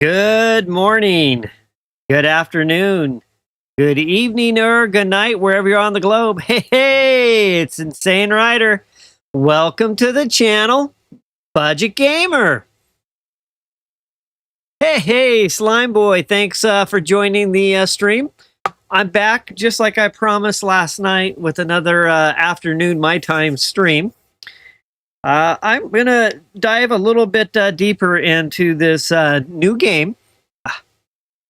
Good morning, good afternoon, good evening, or good night, wherever you're on the globe. Hey, it's Insane Rider. Welcome to the channel, Budget Gamer. Hey, Slime Boy, thanks for joining the stream. I'm back, just like I promised last night, with another afternoon my time stream. I'm going to dive a little bit deeper into this new game.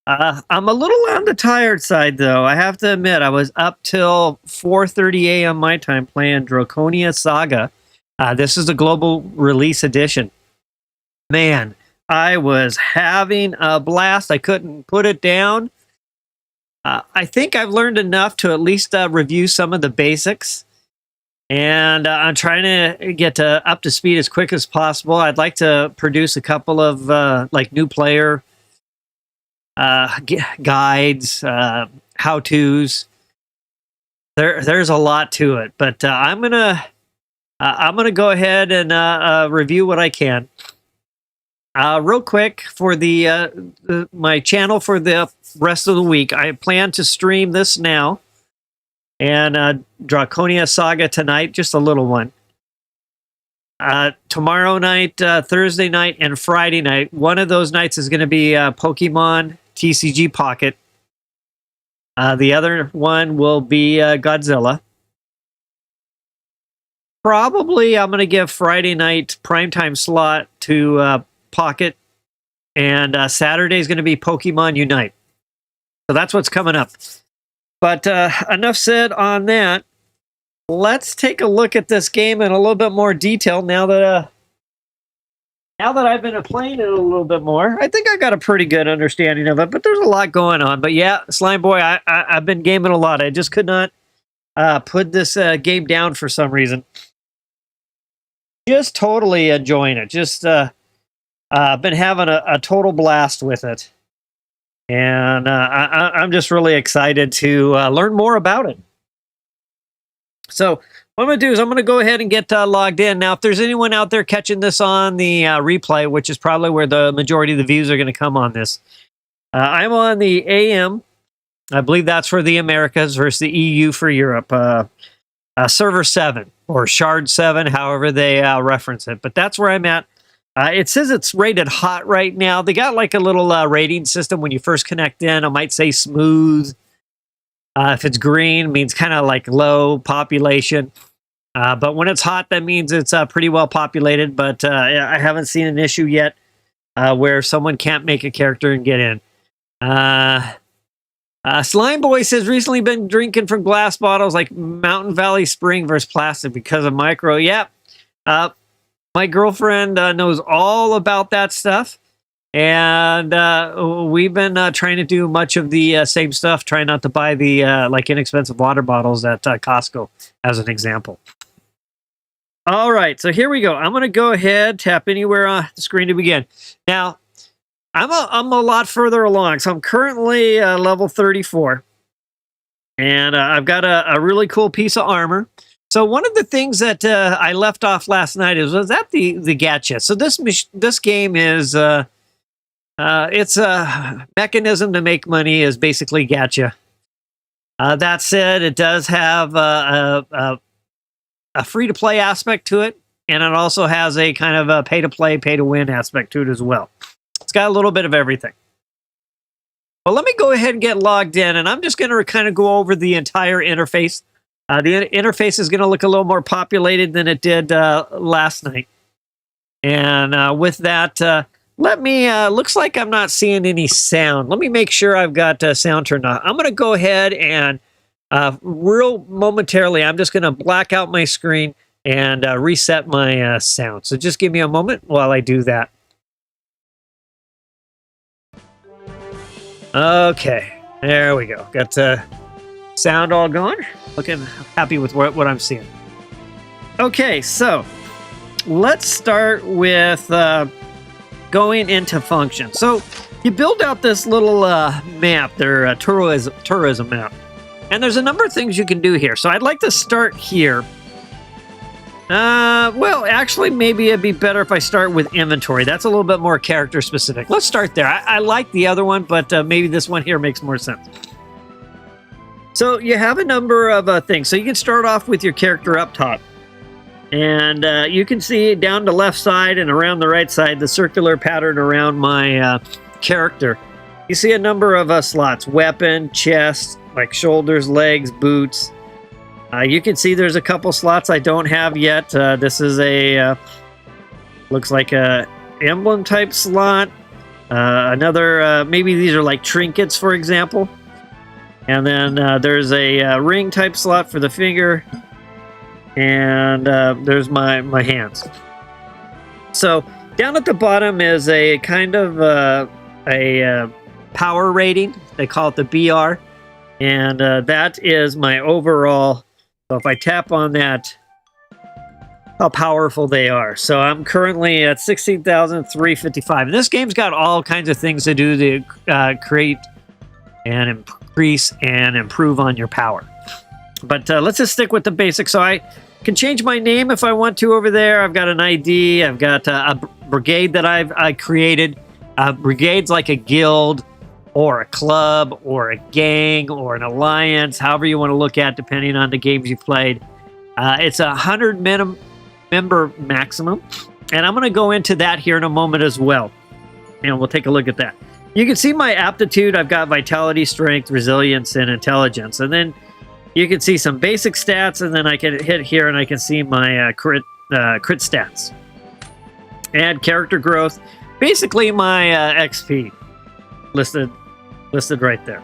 I'm a little on the tired side, though. I have to admit, I was up till 4:30 a.m. my time playing Draconia Saga. This is the global release edition. Man, I was having a blast. I couldn't put it down. I think I've learned enough to at least review some of the basics. And I'm trying to get up to speed as quick as possible. I'd like to produce a couple of like new player guides, how-tos. There's a lot to it, but I'm gonna go ahead and review what I can. Real quick for my channel for the rest of the week. I plan to stream this now. And Draconia Saga tonight, just a little one. Tomorrow night, Thursday night, and Friday night. One of those nights is going to be Pokemon TCG Pocket. The other one will be Godzilla. Probably I'm going to give Friday night primetime slot to Pocket. And Saturday is going to be Pokemon Unite. So that's what's coming up. But enough said on that. Let's take a look at this game in a little bit more detail now that I've been playing it a little bit more. I think I got a pretty good understanding of it, but there's a lot going on. But yeah, Slime Boy, I've been gaming a lot. I just could not put this game down for some reason. Just totally enjoying it. Just been having a total blast with it. And I'm just really excited to learn more about it. So what I'm going to do is I'm going to go ahead and get logged in. Now, if there's anyone out there catching this on the replay, which is probably where the majority of the views are going to come on this, I'm on the AM. I believe that's for the Americas versus the EU for Europe. Server 7 or Shard 7, however they reference it. But that's where I'm at. It says it's rated hot right now. They got like a little rating system when you first connect in. I might say smooth. If it's green, it means kind of like low population. But when it's hot, that means it's pretty well populated. But I haven't seen an issue yet where someone can't make a character and get in. Slime Boy says, recently been drinking from glass bottles like Mountain Valley Spring versus plastic because of micro. Yep. My girlfriend knows all about that stuff, and we've been trying to do much of the same stuff, trying not to buy the like inexpensive water bottles at Costco, as an example. All right, so here we go. I'm going to go ahead, tap anywhere on the screen to begin. Now, I'm a lot further along, so I'm currently level 34, and I've got a really cool piece of armor. So one of the things that I left off last night was that the gacha. So this game is it's a mechanism to make money is basically gacha. That said, it does have a free to play aspect to it, and it also has a kind of a pay to play, pay to win aspect to it as well. It's got a little bit of everything. Well, let me go ahead and get logged in, and I'm just going to kind of go over the entire interface. The interface is going to look a little more populated than it did last night. And with that, looks like I'm not seeing any sound. Let me make sure I've got sound turned on. I'm going to go ahead and real momentarily, I'm just going to black out my screen and reset my sound. So just give me a moment while I do that. Okay, there we go. Got sound all going. Looking happy with what I'm seeing. Okay, so let's start with going into function. So you build out this little map, their tourism map. And there's a number of things you can do here. So I'd like to start here Well, actually, maybe it'd be better if I start with inventory. That's a little bit more character specific. Let's start there. I like the other one, but maybe this one here makes more sense. So you have a number of things. So you can start off with your character up top. And you can see down the left side and around the right side, the circular pattern around my character. You see a number of slots: weapon, chest, like shoulders, legs, boots. You can see there's a couple slots I don't have yet. This is a, looks like a emblem type slot. Another, maybe these are like trinkets, for example. And then there's a ring type slot for the finger. And there's my hands. So down at the bottom is a kind of a power rating. They call it the BR. And that is my overall. So if I tap on that, how powerful they are. So I'm currently at 16,355. This game's got all kinds of things to do to create and increase and improve on your power. But let's just stick with the basics. So I can change my name if I want to over there. I've got an ID. I've got a brigade that I created. Brigade's like a guild, or a club, or a gang, or an alliance, however you want to look at, depending on the games you played. It's a 100 member maximum, and I'm going to go into that here in a moment as well, and we'll take a look at that. You can see my aptitude. I've got vitality, strength, resilience, and intelligence, and then you can see some basic stats, and then I can hit here, and I can see my crit stats. Add character growth, basically my XP listed right there.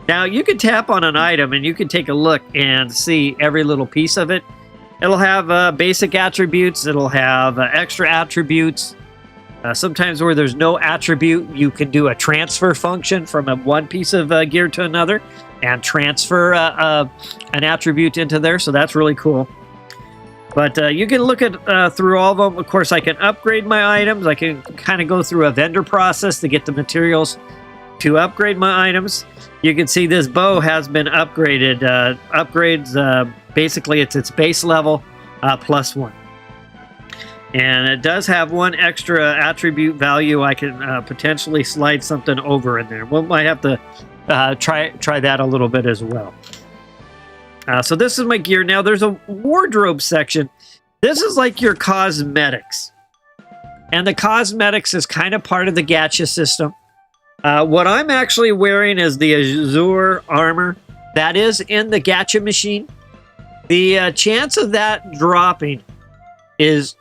Now you can tap on an item and you can take a look and see every little piece of it. It'll have basic attributes. It'll have extra attributes. Sometimes where there's no attribute, you can do a transfer function from one piece of gear to another and transfer an attribute into there. So that's really cool. But you can look at through all of them. Of course, I can upgrade my items. I can kind of go through a vendor process to get the materials to upgrade my items. You can see this bow has been upgraded. Upgrades, basically it's its base level +1. And it does have one extra attribute value. I can potentially slide something over in there. We might have to try that a little bit as well. So this is my gear. Now there's a wardrobe section. This is like your cosmetics. And the cosmetics is kind of part of the gacha system. What I'm actually wearing is the Azure armor. That is in the gacha machine. The chance of that dropping is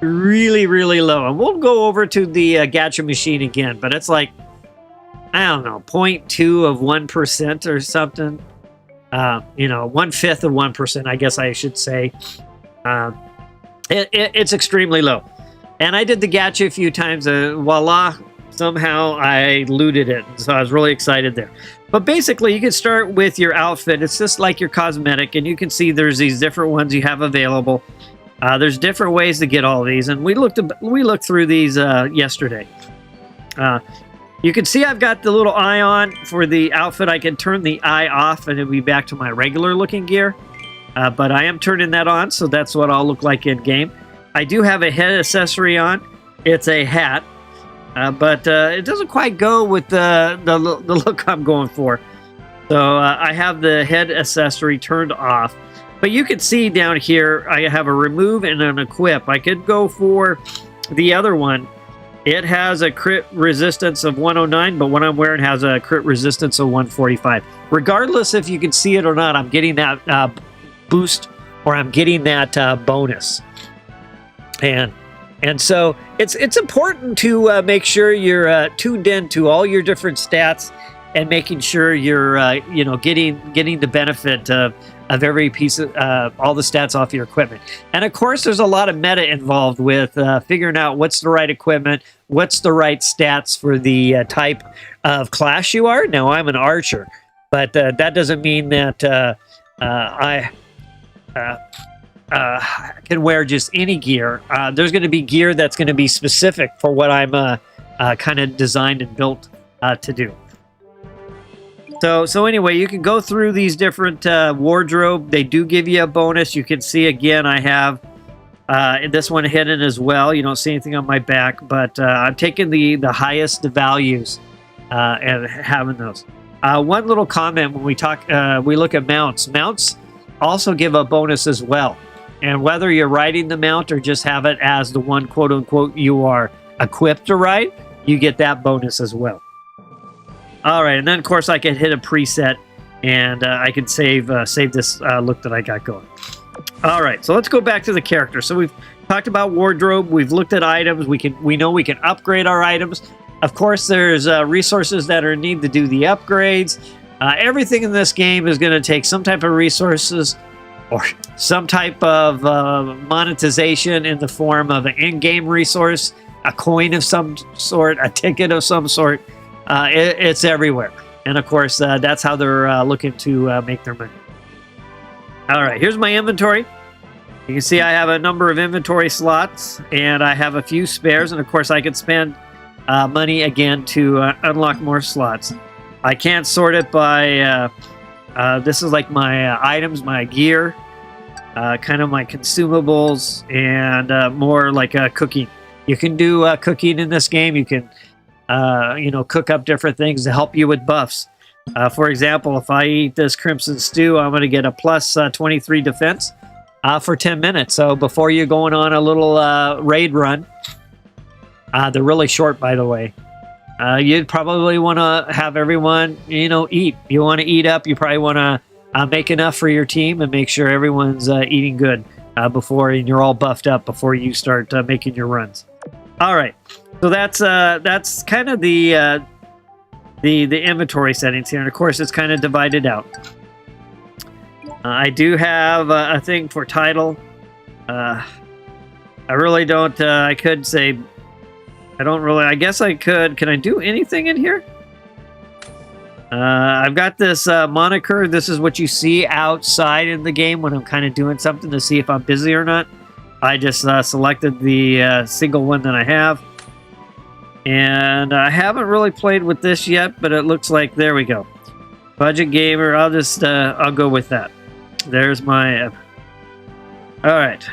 really, really low. And we'll go over to the gacha machine again, but it's like, I don't know, 0.2 of 1% or something. 1/5 of 1%, I guess I should say. It's extremely low. And I did the gacha a few times. Voila, somehow I looted it. So I was really excited there. But basically, you can start with your outfit. It's just like your cosmetic. And you can see there's these different ones you have available. There's different ways to get all these. And we looked through these yesterday. You can see I've got the little eye on for the outfit. I can turn the eye off and it'll be back to my regular looking gear. But I am turning that on, so that's what I'll look like in game. I do have a head accessory on. It's a hat. But it doesn't quite go with the look I'm going for. So I have the head accessory turned off. But you can see down here, I have a remove and an equip. I could go for the other one. It has a crit resistance of 109, but what I'm wearing has a crit resistance of 145. Regardless if you can see it or not, I'm getting that boost, or I'm getting that bonus. And so it's important to make sure you're tuned in to all your different stats and making sure you're getting the benefit of every piece of all the stats off your equipment. And of course, there's a lot of meta involved with figuring out what's the right equipment, what's the right stats for the type of class you are. Now, I'm an archer, but that doesn't mean that I can wear just any gear. There's going to be gear that's going to be specific for what I'm kind of designed and built to do. So anyway, you can go through these different wardrobe. They do give you a bonus. You can see again, I have This one hidden as well. You don't see anything on my back, but I'm taking the highest values and having those. One little comment when we look at mounts. Mounts also give a bonus as well. And whether you're riding the mount or just have it as the one quote unquote you are equipped to ride, you get that bonus as well. All right, and then of course I can hit a preset and I can save this look that I got going. All right, so let's go back to the character. So we've talked about wardrobe. We've looked at items. We know we can upgrade our items. Of course, there's resources that are needed to do the upgrades. Everything in this game is going to take some type of resources or some type of monetization in the form of an in-game resource, a coin of some sort, a ticket of some sort. It's everywhere. And of course, that's how they're looking to make their money. All right, here's my inventory. You can see I have a number of inventory slots, and I have a few spares. And of course, I can spend money again to unlock more slots. I can't sort it by... this is like my items, my gear, kind of my consumables, and more like cooking. You can do cooking in this game. You can, cook up different things to help you with buffs. For example, if I eat this crimson stew, I'm going to get a plus 23 defense for 10 minutes. So before you're going on a little raid run, they're really short, by the way. You'd probably want to have everyone, eat. You want to eat up. You probably want to make enough for your team and make sure everyone's eating good before, and you're all buffed up before you start making your runs. All right, so that's kind of the inventory settings here, and of course it's kind of divided out. I do have a thing for title. I really don't. I could say. I don't really... I guess I could. Can I do anything in here? I've got this moniker. This is what you see outside in the game when I'm kind of doing something to see if I'm busy or not. I just selected the single one that I have. And I haven't really played with this yet, but it looks like... There we go. Budget gamer. I'll just... I'll go with that. There's my... All right.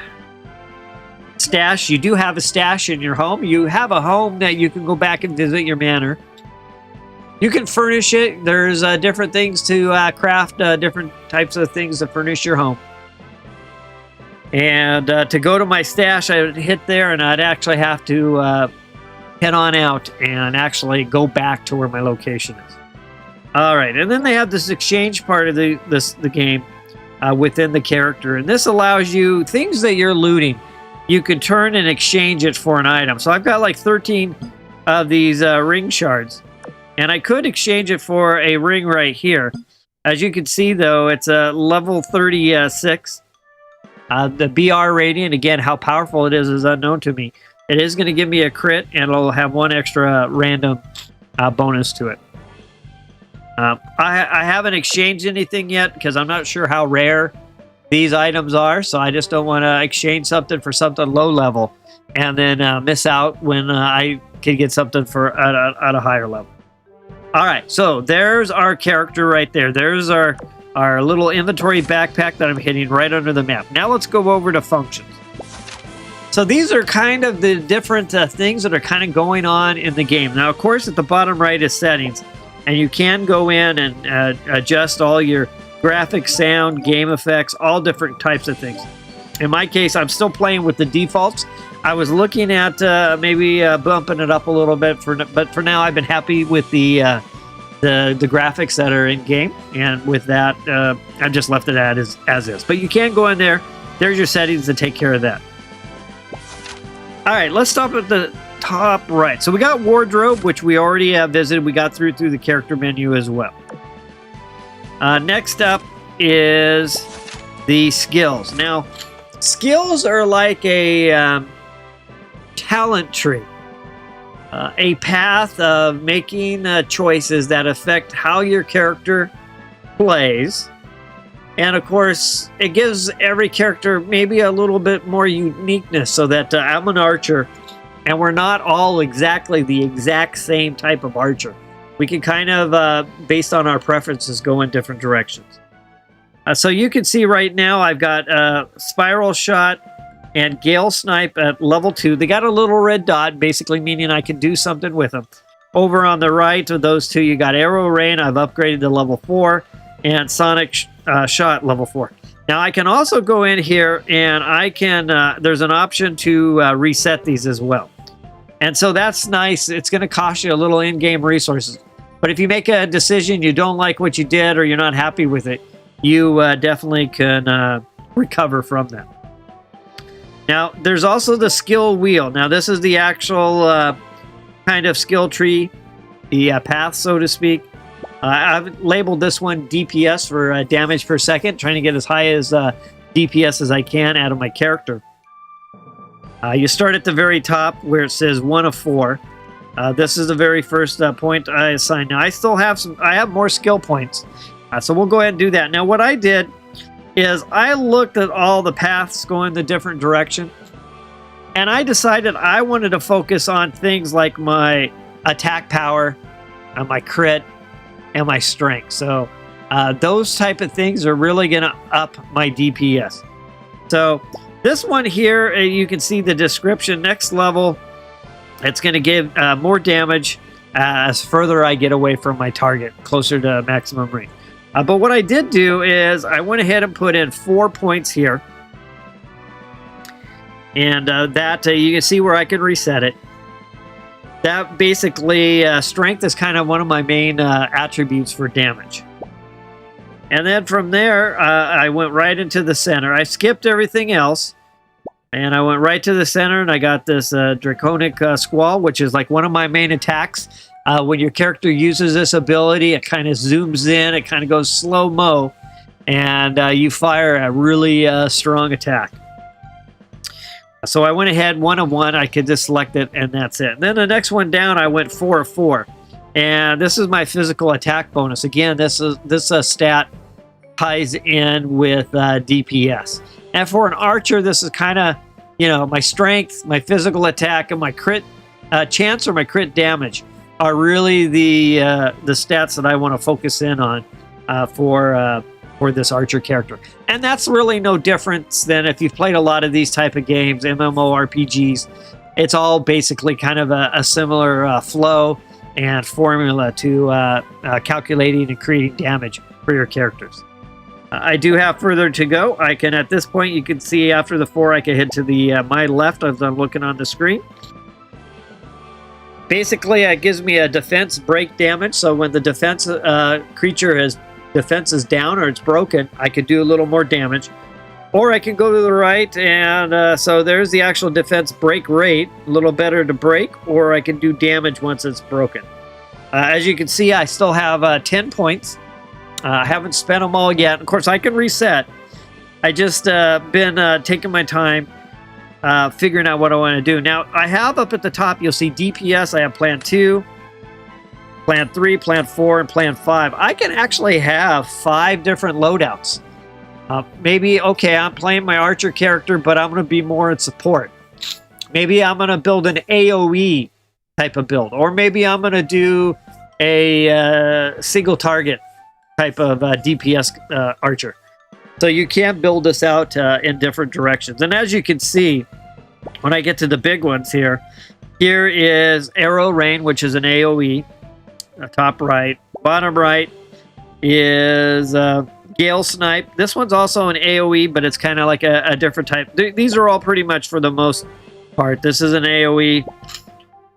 Stash. You do have a stash in your home. You have a home that you can go back and visit your manor. You can furnish it. There's different things to craft, different types of things to furnish your home. And to go to my stash, I would hit there, and I'd actually have to head on out and actually go back to where my location is. All right, and then they have this exchange part of the game within the character, and this allows you things that you're looting. You could turn and exchange it for an item. So I've got like 13 of these ring shards. And I could exchange it for a ring right here. As you can see, though, it's a level 36. The BR rating, again, how powerful it is unknown to me. It is going to give me a crit, and it'll have one extra random bonus to it. I haven't exchanged anything yet because I'm not sure how rare these items are, so I just don't want to exchange something for something low level and then miss out when I can get something for at a higher level. All right, so there's our character right there. There's our little inventory backpack that I'm hitting right under the map. Now let's go over to functions. So these are kind of the different things that are kind of going on in the game. Now, of course, at the bottom right is settings, and you can go in and adjust all your graphics, sound, game effects, all different types of things. In my case, I'm still playing with the defaults. I was looking at maybe bumping it up a little bit, but for now, I've been happy with the graphics that are in game, and with that, I've just left it as is. But you can go in there. There's your settings to take care of that. All right, let's stop at the top right. So we got wardrobe, which we already have visited. We got through the character menu as well. Next up is the skills. Now, skills are like a talent tree, a path of making choices that affect how your character plays. And of course, it gives every character maybe a little bit more uniqueness, so that I'm an archer, and we're not all exactly the exact same type of archer. We can kind of, based on our preferences, go in different directions. So you can see right now I've got spiral shot, and Gale Snipe at level 2. They got a little red dot, basically meaning I can do something with them. Over on the right of those two, you got Arrow Rain. I've upgraded to level 4, and Sonic Shot level 4. Now I can also go in here and I can, there's an option to reset these as well. And so that's nice. It's going to cost you a little in-game resources. But if you make a decision, you don't like what you did or you're not happy with it, you definitely can recover from that. Now, there's also the skill wheel. Now, this is the actual kind of skill tree, the path, so to speak. I've labeled this one DPS for damage per second, trying to get as high as DPS as I can out of my character. You start at the very top where it says 1 of 4. This is the very first point I assigned. Now, I still have I have more skill points. So we'll go ahead and do that. Now, what I did is I looked at all the paths going the different direction, and I decided I wanted to focus on things like my attack power, my crit, and my strength. So those type of things are really going to up my DPS. So this one here, you can see the description. Next level, it's going to give more damage as further I get away from my target, closer to maximum range. But what I did do is I went ahead and put in 4 points here. And that you can see where I can reset it. That basically, strength is kind of one of my main attributes for damage. And then from there, I went right into the center. I skipped everything else. And I went right to the center, and I got this Draconic Squall, which is like one of my main attacks. When your character uses this ability, it kind of zooms in, it kind of goes slow-mo, and you fire a really strong attack. So I went ahead 1 of 1. I could just select it, and that's it. And then the next one down, I went 4 of 4. And this is my physical attack bonus. Again, this stat ties in with DPS. And for an archer, this is kind of, my strength, my physical attack, and my crit chance or my crit damage are really the stats that I want to focus in on for this archer character. And that's really no difference than if you've played a lot of these type of games, MMORPGs. It's all basically kind of a similar flow and formula to calculating and creating damage for your characters. I do have further to go. I can, at this point, you can see after the 4, I can head to the my left as I'm looking on the screen. Basically, it gives me a defense break damage. So when the defense creature has defense is down or it's broken, I could do a little more damage. Or I can go to the right, and so there's the actual defense break rate, a little better to break, or I can do damage once it's broken. As you can see, I still have 10 points. I haven't spent them all yet. Of course, I can reset. I just been taking my time figuring out what I want to do. Now, I have up at the top, you'll see DPS. I have Plan 2, Plan 3, Plan 4, and Plan 5. I can actually have 5 different loadouts. Maybe, okay, I'm playing my archer character, but I'm going to be more in support. Maybe I'm going to build an AoE type of build. Or maybe I'm going to do a single target type of DPS archer. So you can build this out in different directions. And as you can see, when I get to the big ones here is Arrow Rain, which is an AoE. Top right. Bottom right is Gale Snipe. This one's also an AoE, but it's kind of like a different type. These are all pretty much for the most part. This is an AoE.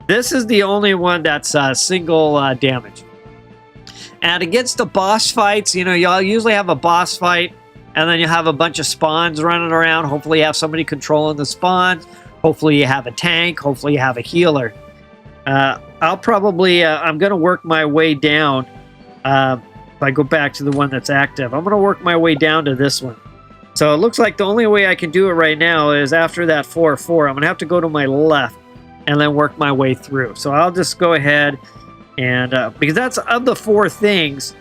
This is the only one that's single damage. And against the boss fights, you'll usually have a boss fight, and then you have a bunch of spawns running around. Hopefully you have somebody controlling the spawns. Hopefully you have a tank. Hopefully you have a healer. I'll probably, I'm going to work my way down. If I go back to the one that's active, I'm going to work my way down to this one. So it looks like the only way I can do it right now is after that 4-4. I'm going to have to go to my left and then work my way through. So I'll just go ahead and, because that's of the 4 things,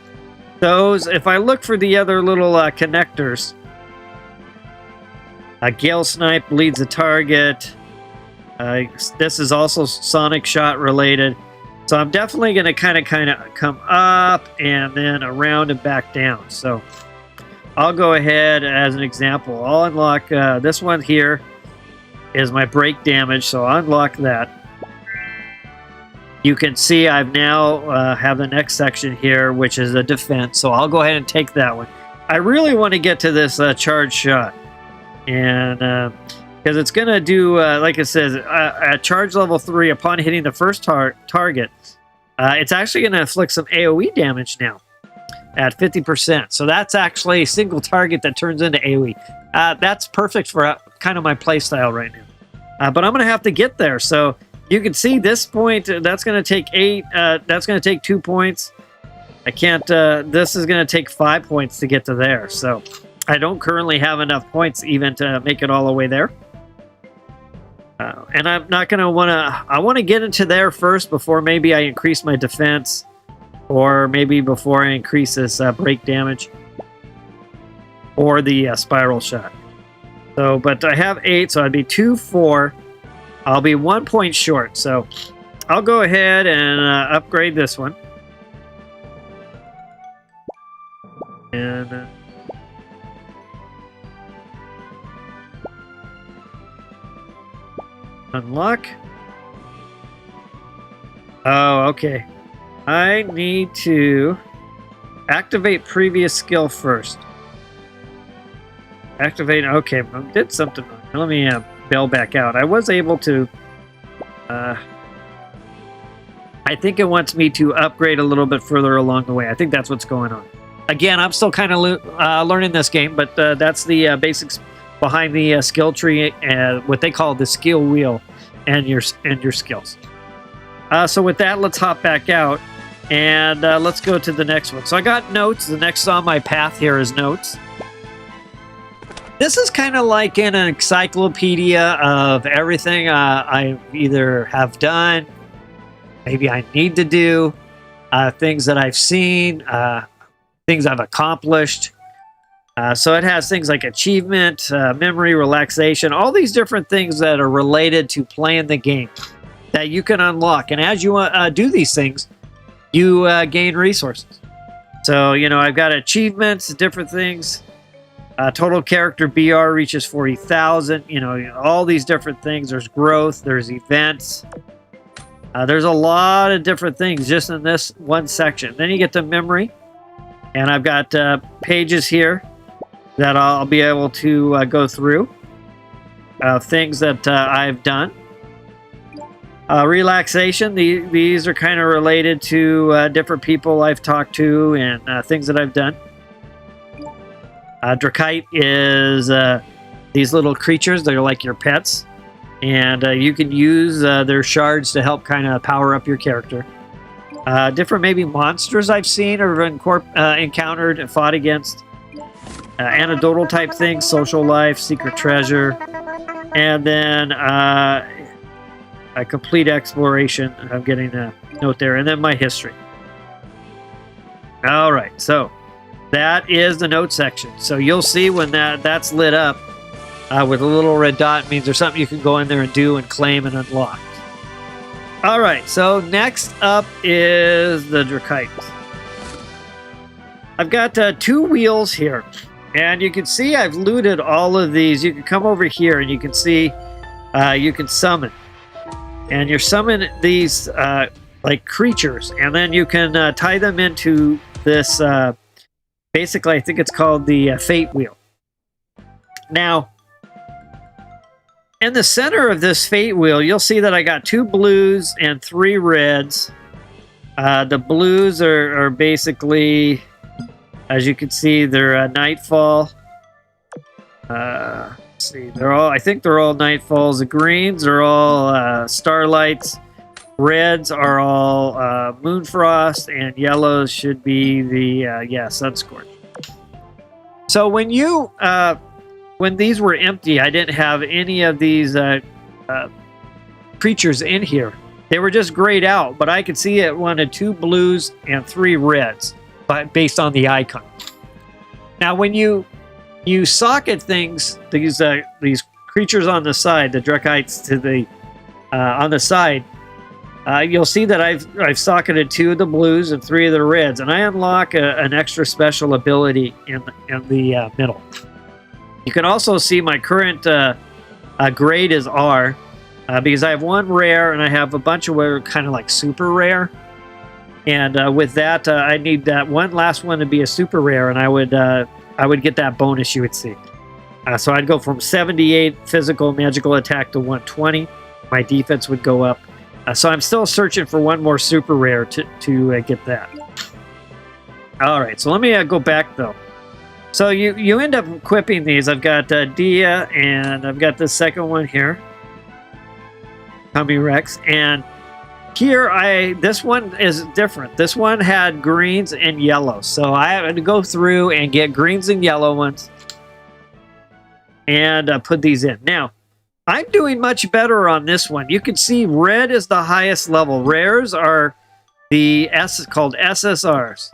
those, if I look for the other little connectors, Gale Snipe leads the target. This is also Sonic Shot related. So I'm definitely going to kind of come up and then around and back down. So I'll go ahead as an example. I'll unlock this one here. is my break damage, so I'll unlock that. You can see I've now have the next section here, which is a defense, so I'll go ahead and take that one. I really want to get to this charge shot, and because it's going to do, like it says, at charge level 3, upon hitting the first target, it's actually going to inflict some AoE damage now at 50%. So that's actually a single target that turns into AoE. That's perfect for kind of my playstyle right now. But I'm going to have to get there. So you can see this point, that's going to take 8. That's going to take 2 points. I can't, this is going to take 5 points to get to there. So I don't currently have enough points even to make it all the way there. And I'm not going to want to, I want to get into there first before maybe I increase my defense, or maybe before I increase this break damage or the spiral shot. So, but I have 8, so I'd be 2, 4. I'll be 1 point short. So I'll go ahead and upgrade this one. And unlock. Oh, okay. I need to activate previous skill first. Activate. Okay, I did something wrong. Let me bail back out. I was able to. I think it wants me to upgrade a little bit further along the way. I think that's what's going on. Again, I'm still kind of learning this game, but that's the basics behind the skill tree and what they call the skill wheel and your skills. So with that, let's hop back out and let's go to the next one. So I got notes. The next on my path here is notes. This is kind of like an encyclopedia of everything I either have done, maybe I need to do, things that I've seen, things I've accomplished. So it has things like achievement, memory, relaxation, all these different things that are related to playing the game that you can unlock. And as you do these things, you gain resources. So, you know, I've got achievements, different things. Total character BR reaches 40,000. You know, all these different things. There's growth. There's events. There's a lot of different things just in this one section. Then you get to memory. And I've got pages here that I'll be able to go through. Things that I've done. Relaxation. These are kind of related to different people I've talked to and things that I've done. Dracite is these little creatures that are like your pets. And you can use their shards to help kind of power up your character. Different maybe monsters I've seen or encountered and fought against. Anecdotal type things, social life, secret treasure. And then a complete exploration. I'm getting a note there. And then my history. All right, so that is the note section. So you'll see when that's lit up with a little red dot, means there's something you can go in there and do and claim and unlock. All right, so next up is the Dracites. I've got 2 wheels here, and you can see I've looted all of these. You can come over here and you can see you can summon. And you summon these like creatures, and then you can tie them into this, basically I think it's called the Fate Wheel. Now, in the center of this Fate Wheel, you'll see that I got 2 blues and 3 reds. The blues are basically, as you can see, they're Nightfall. Let's see, I think they're all Nightfalls. The greens are all Starlights. Reds are all Moonfrost, and yellows should be the Sunscorch. So when these were empty, I didn't have any of these creatures in here. They were just grayed out, but I could see it wanted 2 blues and 3 reds, but based on the icon. Now, when you socket things, these creatures on the side, the Dracites to the on the side, you'll see that I've socketed 2 of the blues and 3 of the reds, and I unlock an extra special ability in the middle. You can also see my current Grade is R, because I have one rare and I have a bunch of what are kind of like super rare. And with that, I need that last one to be a super rare, and I would get that bonus you would see. So I'd go from 78 physical magical attack to 120. My defense would go up. So I'm still searching for one more super rare to get that. All right, so let me go back though. So you end up equipping these. I've got Dia, and I've got the second one here, Tummy Rex, and here this one is different. This one had greens and yellows, so I had to go through and get greens and yellow ones and put these in. Now, I'm doing much better on this one. You can see red is the highest level. Rares are called SSRs.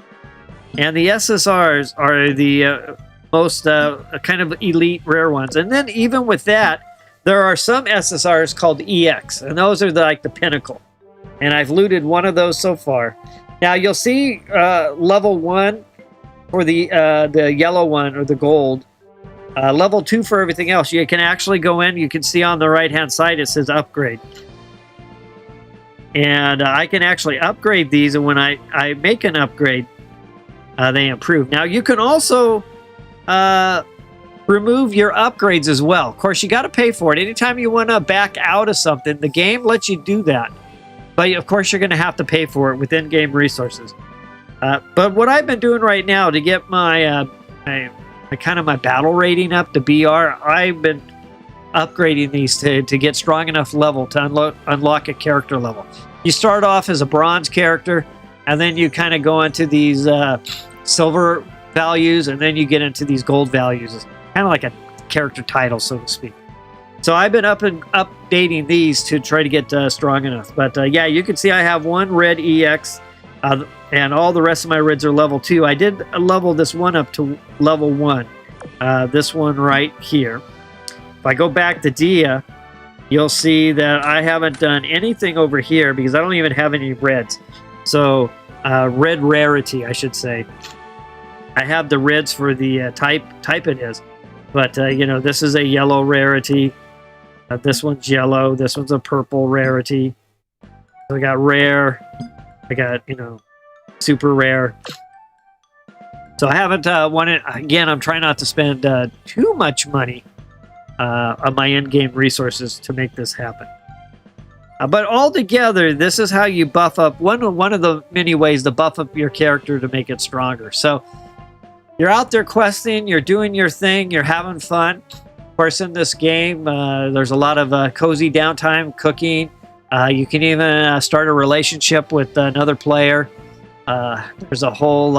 And the SSRs are the most kind of elite rare ones. And then even with that, there are some SSRs called EX. And those are like the pinnacle. And I've looted one of those so far. Now you'll see level 1 for the yellow one or the gold. Level 2 for everything else. You can actually go in. You can see on the right-hand side it says upgrade. And I can actually upgrade these. And when I make an upgrade, they improve. Now you can also remove your upgrades as well. Of course, you got to pay for it. Anytime you want to back out of something, the game lets you do that. But of course, you're going to have to pay for it with in-game resources. But what I've been doing right now to get my my battle rating up to BR, I've been upgrading these to get strong enough level to unlock a character level. You start off as a bronze character, and then you kind of go into these silver values, and then you get into these gold values. It's kind of like a character title, so to speak. So I've been updating these to try to get strong enough. But yeah, you can see I have one red EX, and all the rest of my reds are level 2. I did level this one up to level 1. This one right here. If I go back to Dia, you'll see that I haven't done anything over here because I don't even have any reds. So red rarity, I should say. I have the reds for the type it is. But, this is a yellow rarity. This one's yellow. This one's a purple rarity. So I got rare. I got, super rare. So I haven't wanted... Again, I'm trying not to spend too much money on my in-game resources to make this happen. But altogether, this is how you buff up... One of the many ways to buff up your character to make it stronger. So you're out there questing, you're doing your thing, you're having fun. Of course, in this game, there's a lot of cozy downtime, cooking. You can even start a relationship with another player. There's a whole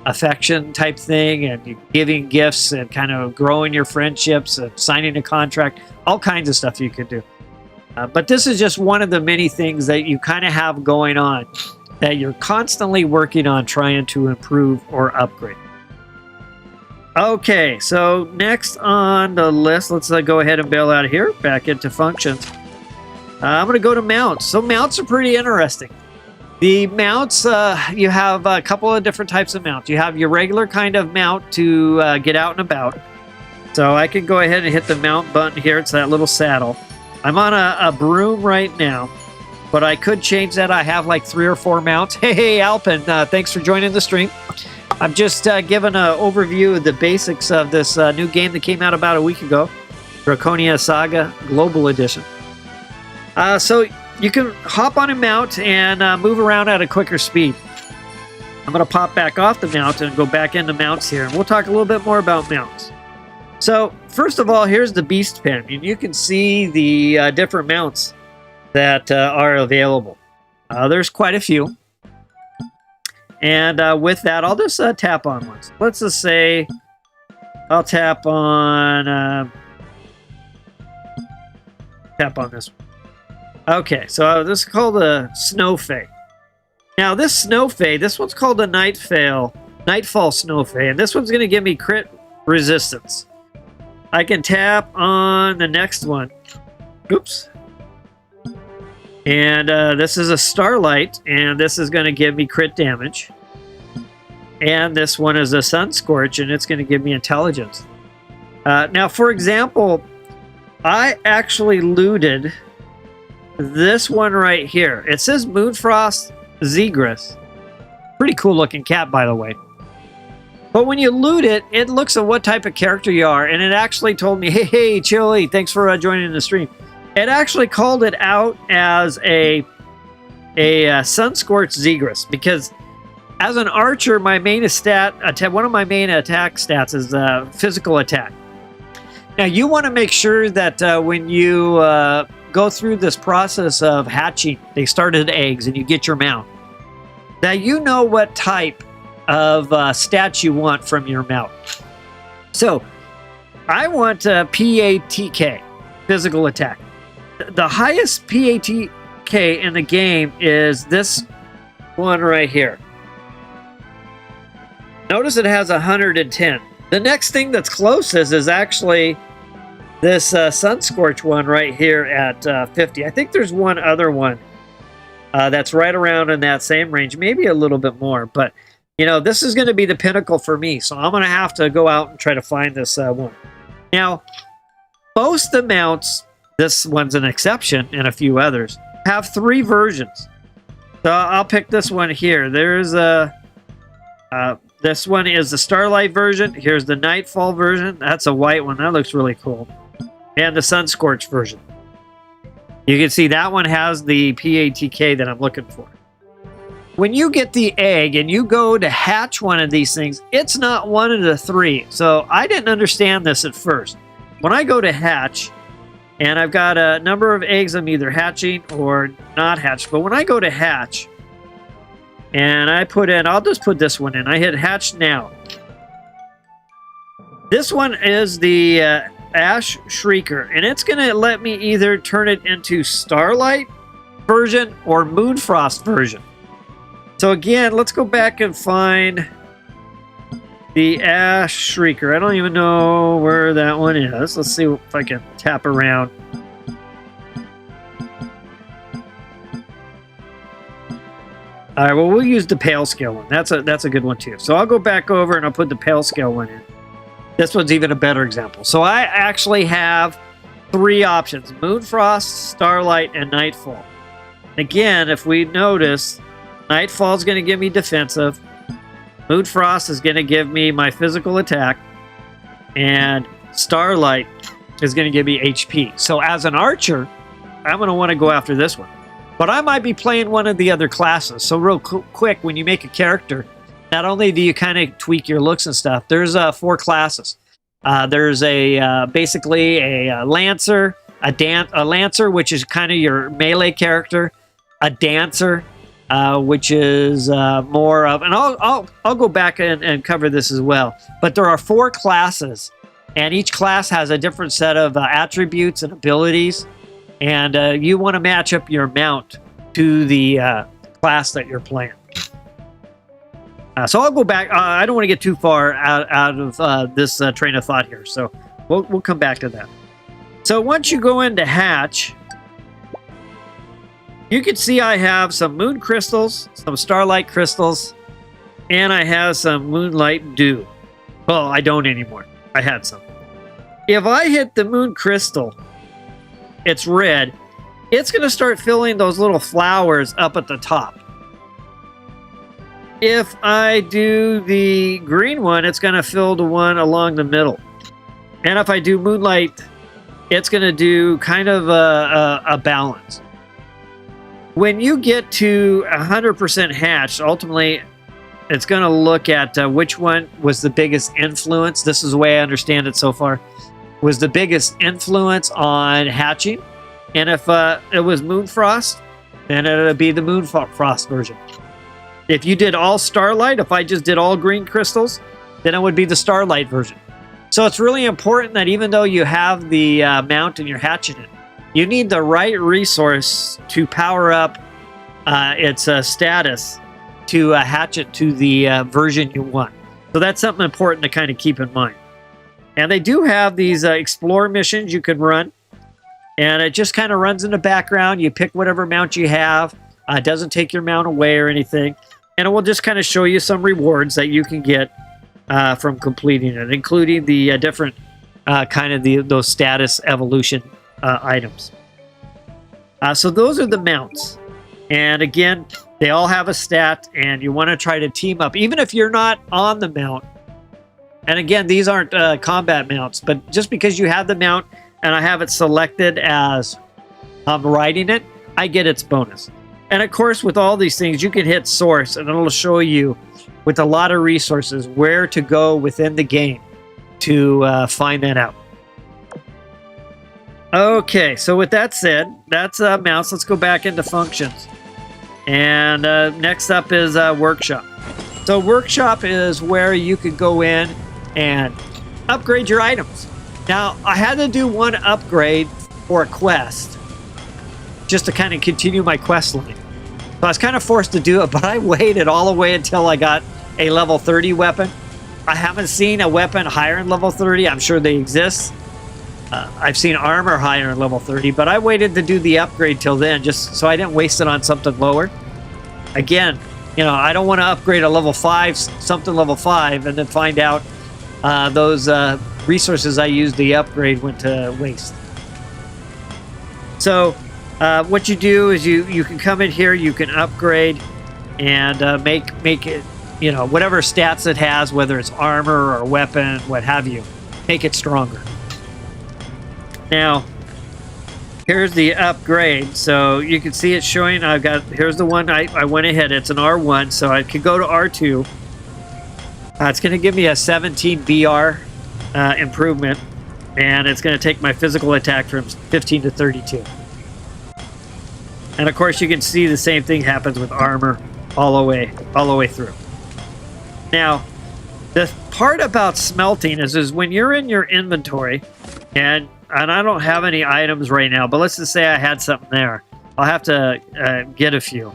affection type thing, and you're giving gifts and kind of growing your friendships and signing a contract. All kinds of stuff you can do. But this is just one of the many things that you kind of have going on that you're constantly working on trying to improve or upgrade. Okay, so next on the list, let's go ahead and bail out of here, back into functions. I'm going to go to mounts. So mounts are pretty interesting. The mounts, you have a couple of different types of mounts. You have your regular kind of mount to get out and about. So I can go ahead and hit the mount button here. It's that little saddle. I'm on a broom right now, but I could change that. I have like 3 or 4 mounts. Hey, Alpin, thanks for joining the stream. I'm just giving an overview of the basics of this new game that came out about a week ago, Draconia Saga Global Edition. So you can hop on a mount and move around at a quicker speed. I'm going to pop back off the mount and go back into mounts here, and we'll talk a little bit more about mounts. So first of all, here's the beast pen, and you can see the different mounts that are available. There's quite a few. And with that, I'll just tap on one. So let's just say I'll tap on this one. Okay, so this is called a Snow Fae. Now this Snow Fae, this one's called a Nightfall Snow Fae, and this one's going to give me crit resistance. I can tap on the next one. Oops. And this is a Starlight, and this is going to give me crit damage. And this one is a Sun Scorch, and it's going to give me intelligence. Now, for example, I actually looted this one right here. It says Moonfrost Zegris. Pretty cool looking cat, by the way. But when you loot it, it looks at what type of character you are, and it actually told me, hey, Chili, thanks for joining the stream. It actually called it out as a Sunscorched Zegris, because as an archer, my main one of my main attack stats is physical attack. Now, you want to make sure that when you go through this process of hatching, they started eggs, and you get your mount, that you know what type of stats you want from your mount. So, I want PATK, physical attack. The highest PATK in the game is this one right here. Notice it has 110. The next thing that's closest is actually this Sunscorch one right here at 50. I think there's one other one that's right around in that same range, maybe a little bit more. But, you know, this is going to be the pinnacle for me, so I'm going to have to go out and try to find this one. Now, most of the mounts, this one's an exception, and a few others, have 3 versions. So I'll pick this one here. There's a... this one is the Starlight version. Here's the Nightfall version. That's a white one. That looks really cool. And the Sunscorched version. You can see that one has the PATK that I'm looking for. When you get the egg and you go to hatch one of these things, it's not one of the 3. So I didn't understand this at first. When I go to hatch, and I've got a number of eggs I'm either hatching or not hatched, but when I go to hatch, and I put in, I'll just put this one in. I hit hatch now. This one is the Ash Shrieker, and it's going to let me either turn it into Starlight version or Moonfrost version. So again, let's go back and find the Ash Shrieker. I don't even know where that one is. Let's see if I can tap around. All right, well, we'll use the pale scale one. That's a good one too. So I'll go back over and I'll put the pale scale one in. This one's even a better example. So I actually have 3 options: Moonfrost, Starlight, and Nightfall. Again, if we notice, Nightfall is going to give me defensive. Moonfrost is going to give me my physical attack. And Starlight is going to give me HP. So as an archer, I'm going to want to go after this one. But I might be playing one of the other classes. So real quick, when you make a character, not only do you kind of tweak your looks and stuff, there's 4 classes. There's basically a Lancer, a Lancer, which is kind of your melee character, a Dancer, which is more of, and I'll go back and cover this as well. But there are 4 classes, and each class has a different set of attributes and abilities. And you want to match up your mount to the class that you're playing. So I'll go back. I don't want to get too far out of this train of thought here. So we'll come back to that. So once you go into hatch, you can see I have some moon crystals, some starlight crystals, and I have some moonlight dew. Well, I don't anymore. I had some. If I hit the moon crystal, it's red, it's going to start filling those little flowers up at the top. If I do the green one, it's going to fill the one along the middle. And if I do moonlight, it's going to do kind of a balance. When you get to 100% hatched, ultimately, it's going to look at which one was the biggest influence. This is the way I understand it so far. Was the biggest influence on hatching. And if it was Moonfrost, then it would be the Moonfrost version. If you did all Starlight, if I just did all green crystals, then it would be the Starlight version. So it's really important that even though you have the mount and you're hatching it, you need the right resource to power up its status to hatch it to the version you want. So that's something important to kind of keep in mind. And they do have these explore missions you can run. And it just kind of runs in the background. You pick whatever mount you have. It doesn't take your mount away or anything. And it will just kind of show you some rewards that you can get from completing it, including the different kind of those status evolution items. So those are the mounts. And again, they all have a stat, and you want to try to team up, even if you're not on the mount. And again, these aren't combat mounts, but just because you have the mount and I have it selected as I'm riding it, I get its bonus. And of course, with all these things, you can hit source, and it'll show you with a lot of resources where to go within the game to find that out. Okay, so with that said, that's mounts. Let's go back into functions. And next up is workshop. So workshop is where you could go in and upgrade your items. Now, I had to do one upgrade for a quest just to kind of continue my quest line. So I was kind of forced to do it, but I waited all the way until I got a level 30 weapon. I haven't seen a weapon higher than level 30. I'm sure they exist. I've seen armor higher than level 30, but I waited to do the upgrade till then just so I didn't waste it on something lower. Again, you know, I don't want to upgrade a level 5, something level 5, and then find out those resources I used the upgrade went to waste. So what you do is you can come in here, you can upgrade and make it, you know, whatever stats it has, whether it's armor or weapon, what have you, make it stronger. Now, here's the upgrade. So you can see it showing. Here's the one I went ahead. It's an R1, so I could go to R2. It's going to give me a 17 BR improvement, and it's going to take my physical attack from 15 to 32. And of course, you can see the same thing happens with armor all the way through. Now, the part about smelting is when you're in your inventory, and I don't have any items right now, but let's just say I had something there. I'll have to get a few.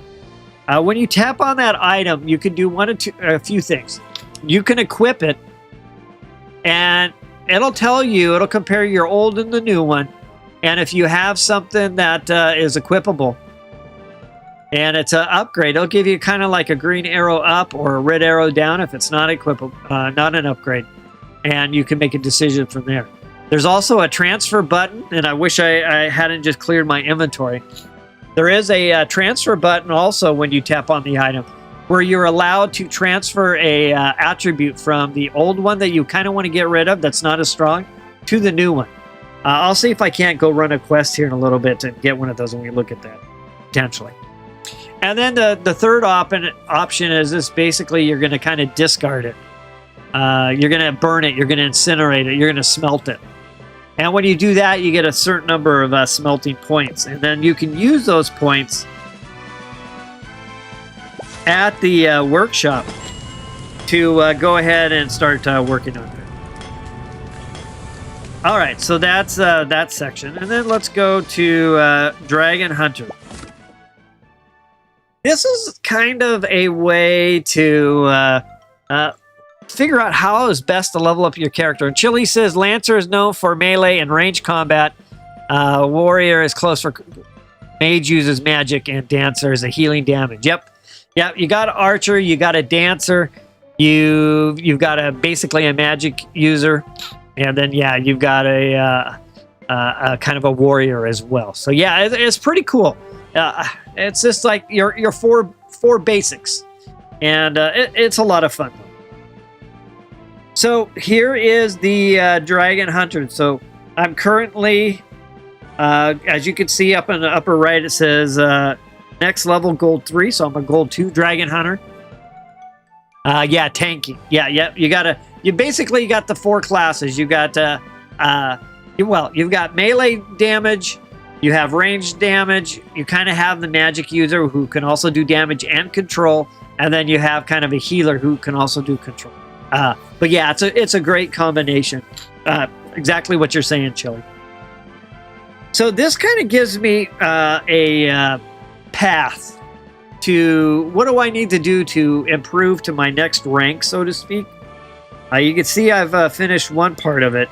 When you tap on that item, you can do a few things. You can equip it, and it'll tell you, it'll compare your old and the new one. And if you have something that is equipable, and it's an upgrade, it'll give you kind of like a green arrow up or a red arrow down if it's not equipable, not an upgrade. And you can make a decision from there. There's also a transfer button, and I wish I hadn't just cleared my inventory. There is a transfer button also when you tap on the item, where you're allowed to transfer a attribute from the old one that you kind of want to get rid of that's not as strong to the new one. I'll see if I can't go run a quest here in a little bit to get one of those when we look at that, potentially. And then the third option is this. Basically, you're going to kind of discard it. You're going to burn it. You're going to incinerate it. You're going to smelt it. And when you do that, you get a certain number of smelting points. And then you can use those points at the workshop to go ahead and start working on it. All right, so that's that section. And then let's go to Dragon Hunter. This is kind of a way to figure out how is best to level up your character. And Chili says Lancer is known for melee and range combat. Warrior is close for mage uses magic, and Dancer is a healing damage. Yep. You got an archer, you got a dancer, you've got basically a magic user, and then you've got a kind of a warrior as well. So yeah, it's pretty cool. It's just like your four basics, and it's a lot of fun. So here is the Dragon Hunter. So I'm currently, as you can see up in the upper right, it says next level gold 3. So I'm a gold 2 Dragon Hunter. Tanking. You basically got the 4 classes. You got you've got melee damage. You have ranged damage. You kind of have the magic user who can also do damage and control, and then you have kind of a healer who can also do control. But yeah, it's a great combination. Exactly what you're saying, Chili. So this kind of gives me a path to what do I need to do to improve to my next rank, so to speak. You can see I've finished one part of it.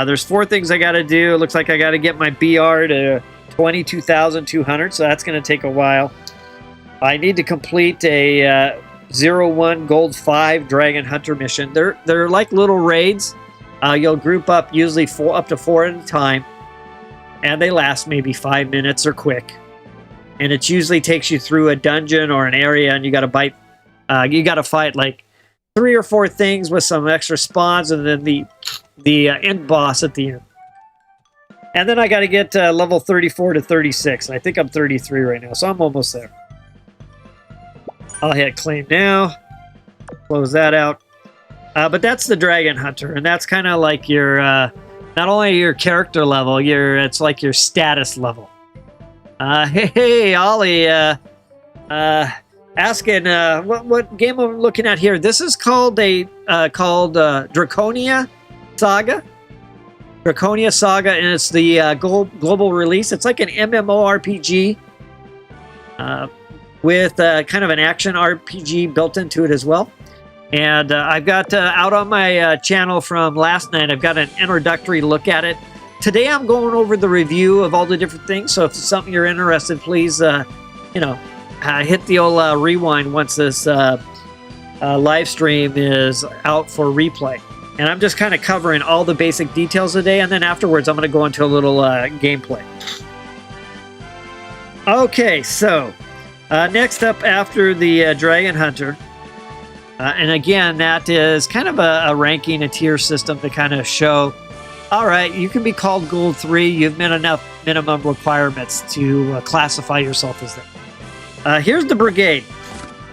There's 4 things I got to do. It looks like I got to get my BR to 22,200, so that's going to take a while. I need to complete a 01 Gold 5 Dragon Hunter mission. They're like little raids. You'll group up usually up to 4 at a time, and they last maybe 5 minutes or quick. And it usually takes you through a dungeon or an area, and you got to fight like 3 or 4 things with some extra spawns, and then the end boss at the end. And then I got to get level 34 to 36. And I think I'm 33 right now, so I'm almost there. I'll hit claim now. Close that out. But that's the Dragon Hunter, and that's kind of like your not only your character level, it's like your status level. Hey, Ollie, asking what game I'm looking at here. This is called Draconia Saga. Draconia Saga, and it's the global release. It's like an MMORPG with kind of an action RPG built into it as well. And I've got out on my channel from last night, I've got an introductory look at it. Today I'm going over the review of all the different things, so if it's something you're interested, please, hit the old rewind once this live stream is out for replay. And I'm just kind of covering all the basic details today, and then afterwards I'm going to go into a little gameplay. Okay, so next up after the Dragon Hunter, and again, that is kind of a ranking, a tier system to kind of show, all right, you can be called Gold 3, you've met enough minimum requirements to classify yourself as that. Here's the Brigade.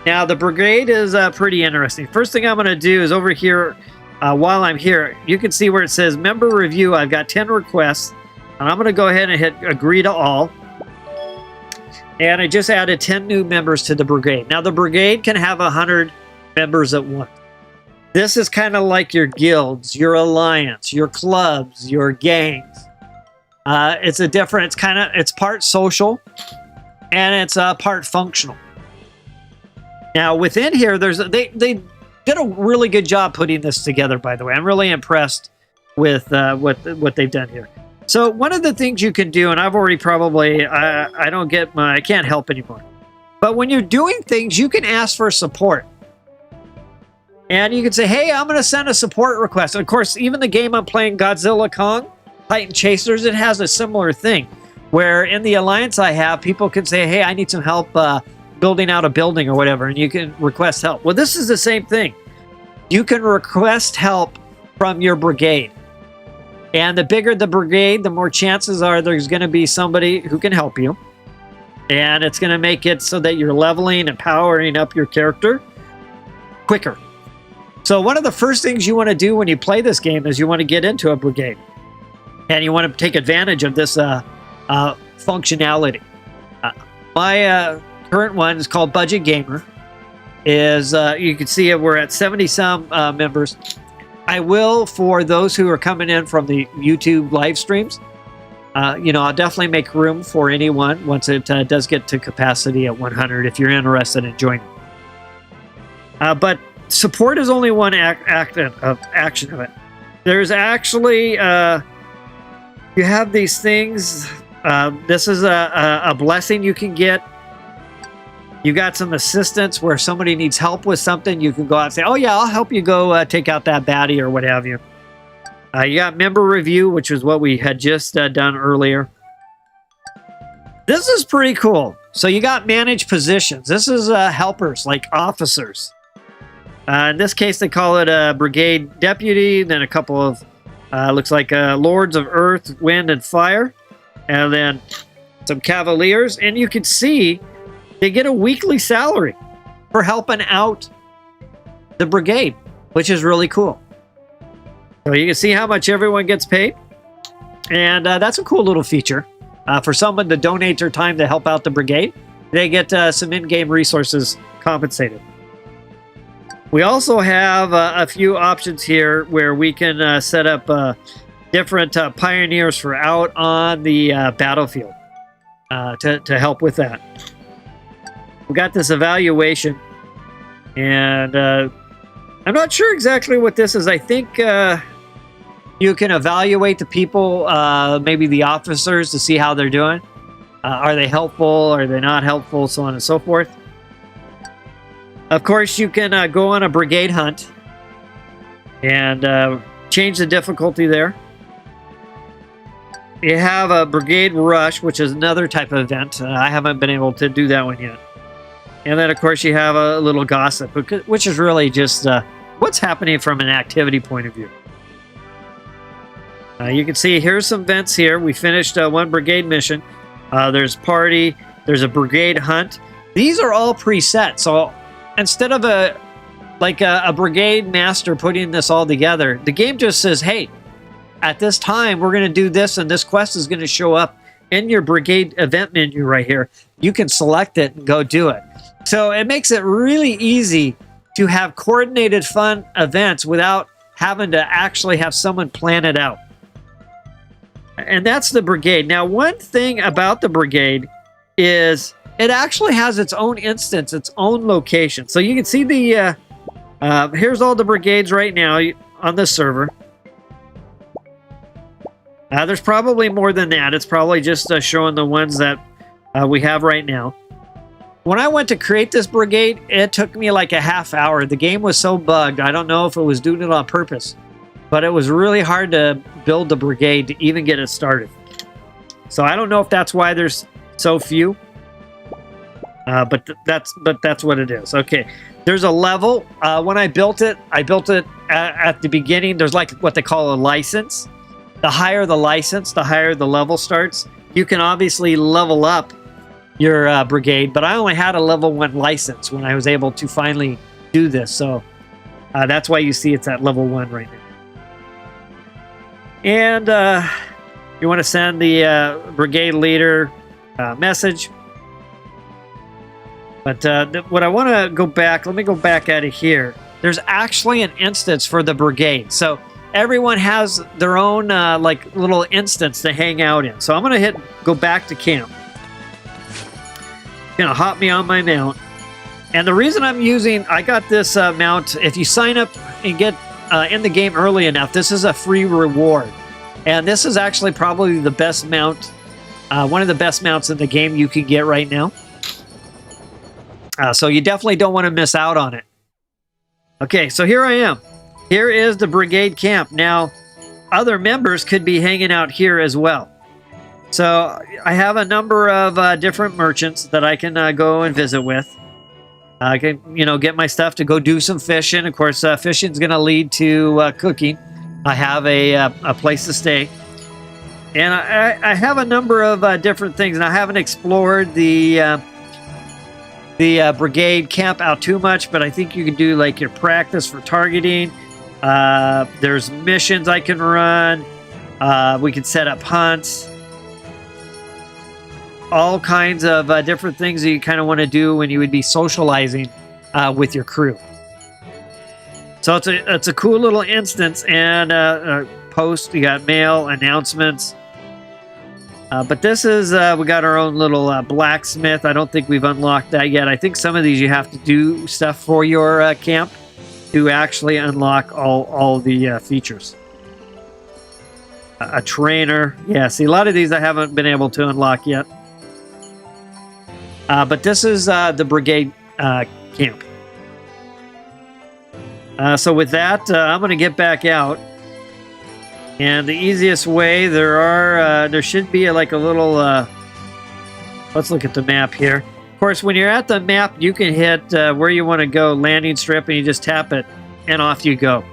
Now, the Brigade is pretty interesting. First thing I'm going to do is over here, while I'm here, you can see where it says Member Review. I've got 10 requests, and I'm going to go ahead and hit Agree to All. And I just added 10 new members to the Brigade. Now, the Brigade can have 100 members at once. This is kind of like your guilds, your alliance, your clubs, your gangs. It's part social and it's part functional. Now within here, they did a really good job putting this together, by the way. I'm really impressed with what they've done here. So one of the things you can do, and I've already probably, I can't help anymore. But when you're doing things, you can ask for support. And you can say, hey, I'm going to send a support request. And of course, even the game I'm playing, Godzilla Kong, Titan Chasers, it has a similar thing. Where in the alliance I have, people can say, hey, I need some help building out a building or whatever. And you can request help. Well, this is the same thing. You can request help from your brigade. And the bigger the brigade, the more chances are there's going to be somebody who can help you. And it's going to make it so that you're leveling and powering up your character quicker. So one of the first things you want to do when you play this game is you want to get into a brigade. And you want to take advantage of this functionality. My current one is called Budget Gamer. You can see we're at 70-some members. I will, for those who are coming in from the YouTube live streams, I'll definitely make room for anyone once it does get to capacity at 100 if you're interested in joining. But support is only one action of it. There's actually, you have these things. This is a blessing you can get. You got some assistance where somebody needs help with something. You can go out and say, oh yeah, I'll help you go take out that baddie or what have you. You got member review, which is what we had just done earlier. This is pretty cool. So you got managed positions. This is helpers, like officers. In this case, they call it a brigade deputy, then a couple of, looks like lords of earth, wind, and fire, and then some cavaliers. And you can see they get a weekly salary for helping out the brigade, which is really cool. So you can see how much everyone gets paid. And that's a cool little feature. For someone to donate their time to help out the brigade, they get some in-game resources compensated. We also have a few options here where we can set up different pioneers for out on the battlefield to help with that. We got this evaluation, and I'm not sure exactly what this is. I think you can evaluate the people, maybe the officers, to see how they're doing. Are they helpful? Are they not helpful? So on and so forth. Of course, you can go on a brigade hunt, and change the difficulty there. You have a brigade rush, which is another type of event. I haven't been able to do that one yet. And then, of course, you have a little gossip, which is really just what's happening from an activity point of view. You can see here's some events here. We finished one brigade mission. There's party. There's a brigade hunt. These are all preset. So instead of a brigade master putting this all together, the game just says, hey, at this time, we're going to do this, and this quest is going to show up in your brigade event menu right here. You can select it and go do it. So it makes it really easy to have coordinated fun events without having to actually have someone plan it out. And that's the brigade. Now, one thing about the brigade is it actually has its own instance, its own location. So you can see the, here's all the brigades right now on this server. There's probably more than that. It's probably just showing the ones that we have right now. When I went to create this brigade, it took me like a half hour. The game was so bugged. I don't know if it was doing it on purpose, but it was really hard to build the brigade to even get it started. So I don't know if that's why there's so few, but that's what it is. Okay, there's a level. When I built it at the beginning. There's like what they call a license. The higher the license, the higher the level starts. You can obviously level up your brigade, but I only had a level 1 license when I was able to finally do this. So that's why you see it's at level 1 right now. And you want to send the brigade leader message. But what I want to go back, let me go back out of here. There's actually an instance for the brigade. So everyone has their own like little instance to hang out in. So I'm going to go back to camp. Gonna hop me on my mount. And the reason I'm using, I got this mount, if you sign up and get in the game early enough, this is a free reward. And this is actually probably the best mount, one of the best mounts in the game you can get right now. So you definitely don't want to miss out on it. Okay, so here I am. Here is the brigade camp. Now, other members could be hanging out here as well. So I have a number of different merchants that I can go and visit with. I can, get my stuff to go do some fishing. Of course, fishing is going to lead to cooking. I have a place to stay. And I have a number of different things. And I haven't explored the brigade camp out too much, but I think you can do like your practice for targeting. There's missions I can run. We can set up hunts. All kinds of different things that you kind of want to do when you would be socializing with your crew. So it's a cool little instance, and post. You got mail, announcements. But this is, we got our own little blacksmith. I don't think we've unlocked that yet. I think some of these you have to do stuff for your camp to actually unlock all the features. A trainer. Yeah, see, a lot of these I haven't been able to unlock yet. But this is the brigade camp. So with that, I'm going to get back out. And the easiest way, there should be like a little, let's look at the map here. Of course, when you're at the map, you can hit where you want to go, landing strip, and you just tap it, and off you go.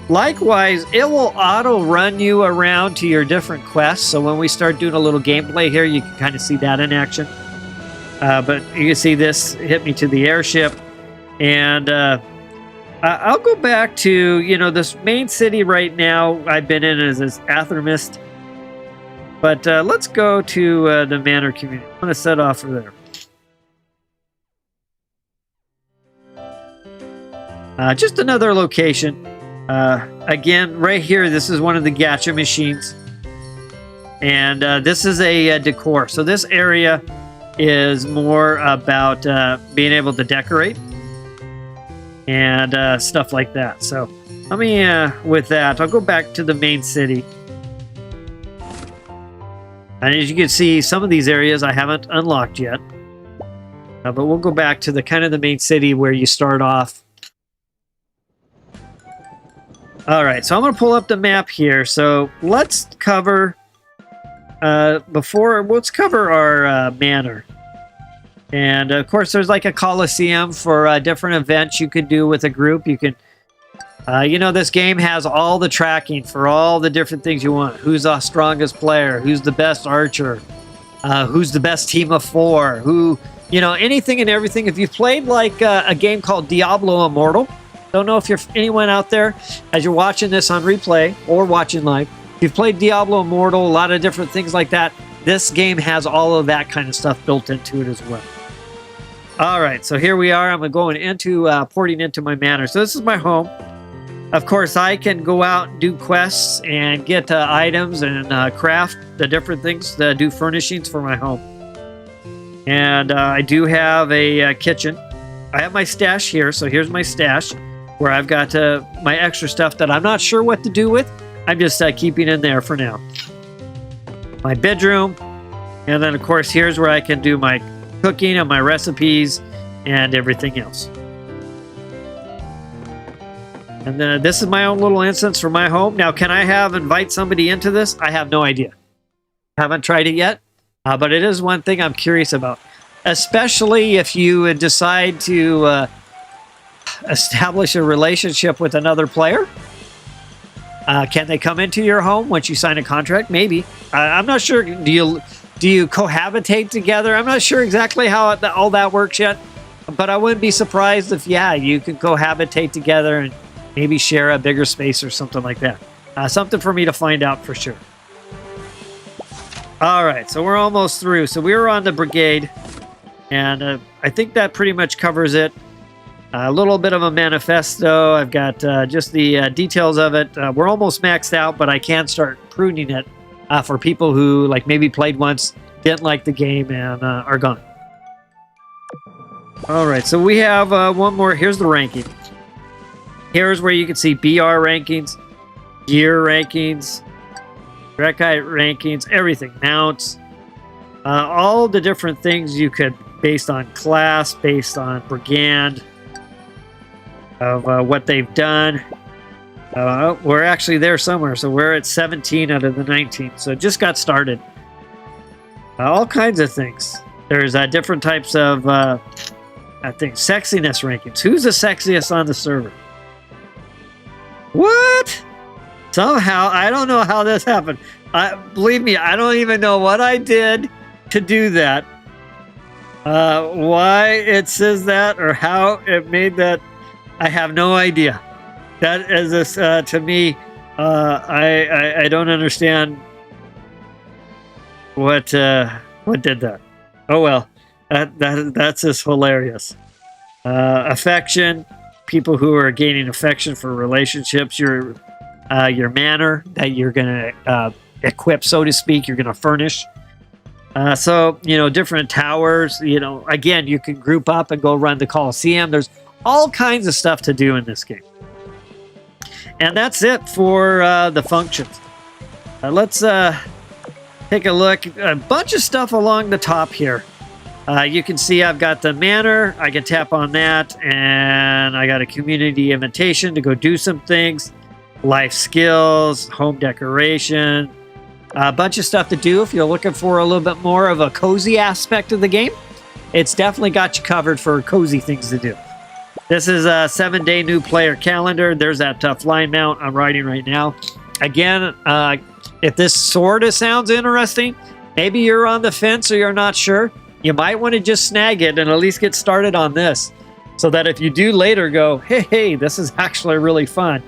Likewise, it will auto-run you around to your different quests. So when we start doing a little gameplay here, you can kind of see that in action. But you can see this hit me to the airship. And I'll go back to, this main city right now I've been in is Athermist. But let's go to the Manor community. I'm going to set off for there. Just another location. Again, right here, this is one of the gacha machines. And this is a decor. So this area is more about being able to decorate and stuff like that. So let me, with that, I'll go back to the main city. And as you can see, some of these areas I haven't unlocked yet. But we'll go back to the kind of the main city where you start off. All right, so I'm going to pull up the map here. So let's cover let's cover our manor. And of course, there's like a coliseum for different events you could do with a group. You can, you know, this game has all the tracking for all the different things you want. Who's the strongest player? Who's the best archer? Who's the best team of 4? Who, you know, anything and everything. If you've played like a game called Diablo Immortal, don't know if you're anyone out there as you're watching this on replay or watching live. If you've played Diablo Immortal, a lot of different things like that. This game has all of that kind of stuff built into it as well. All right, so here we are. I'm going into porting into my manor. So this is my home. Of course, I can go out and do quests and get items and craft the different things, do furnishings for my home. And I do have a kitchen. I have my stash here, so here's my stash where I've got my extra stuff that I'm not sure what to do with. I'm just keeping in there for now. My bedroom, and then of course here's where I can do my cooking and my recipes and everything else. And then this is my own little instance for my home. Now, can I invite somebody into this? I have no idea. Haven't tried it yet, but it is one thing I'm curious about, especially if you decide to establish a relationship with another player. Can they come into your home once you sign a contract? Maybe. I'm not sure. Do you cohabitate together? I'm not sure exactly how all that works yet, but I wouldn't be surprised if, yeah, you could cohabitate together and maybe share a bigger space or something like that. Something for me to find out for sure. All right, so we're almost through. So we were on the brigade, and I think that pretty much covers it. A little bit of a manifesto. I've got just the details of it. We're almost maxed out, but I can start pruning it for people who like maybe played once, didn't like the game, and are gone. All right, so we have one more. Here's the ranking. Here's where you can see BR rankings, gear rankings, Drekite rankings, everything, mounts, all the different things you could, based on class, based on brigand, of what they've done. We're actually there somewhere, so we're at 17 out of the 19, so it just got started. All kinds of things. There's different types of, I think, sexiness rankings. Who's the sexiest on the server? What? Somehow, I don't know how this happened. Believe me, I don't even know what I did to do that. Why it says that or how it made that, I have no idea. That is this to me. I don't understand what did that. Oh well, that's just hilarious. Affection, people who are gaining affection for relationships. Your manor that you're gonna equip, so to speak. You're gonna furnish. So you know, different towers. You know, again, you can group up and go run the Coliseum. There's all kinds of stuff to do in this game. And that's it for the functions. Let's take a look. A bunch of stuff along the top here. You can see I've got the manor. I can tap on that. And I got a community invitation to go do some things. Life skills, home decoration. A bunch of stuff to do if you're looking for a little bit more of a cozy aspect of the game. It's definitely got you covered for cozy things to do. This is a 7-day new player calendar. There's that flying mount I'm riding right now. Again, if this sort of sounds interesting, maybe you're on the fence or you're not sure, you might want to just snag it and at least get started on this, so that if you do later go, hey, this is actually really fun,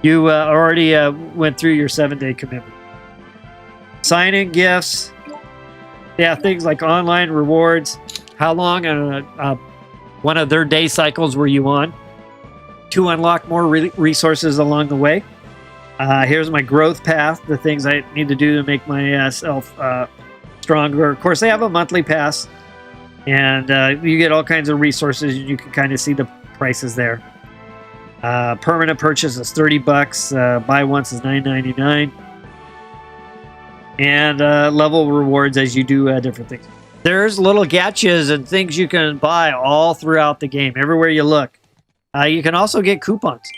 you already went through your 7-day commitment. Sign-in gifts. Yeah, things like online rewards. How long one of their day cycles were you on to unlock more resources along the way. Here's my growth path, the things I need to do to make myself stronger. Of course, they have a monthly pass, and you get all kinds of resources. You can kind of see the prices there. Permanent purchase is $30. Buy once is $9.99. And level rewards as you do different things. There's little gachas and things you can buy all throughout the game, everywhere you look. You can also get coupons.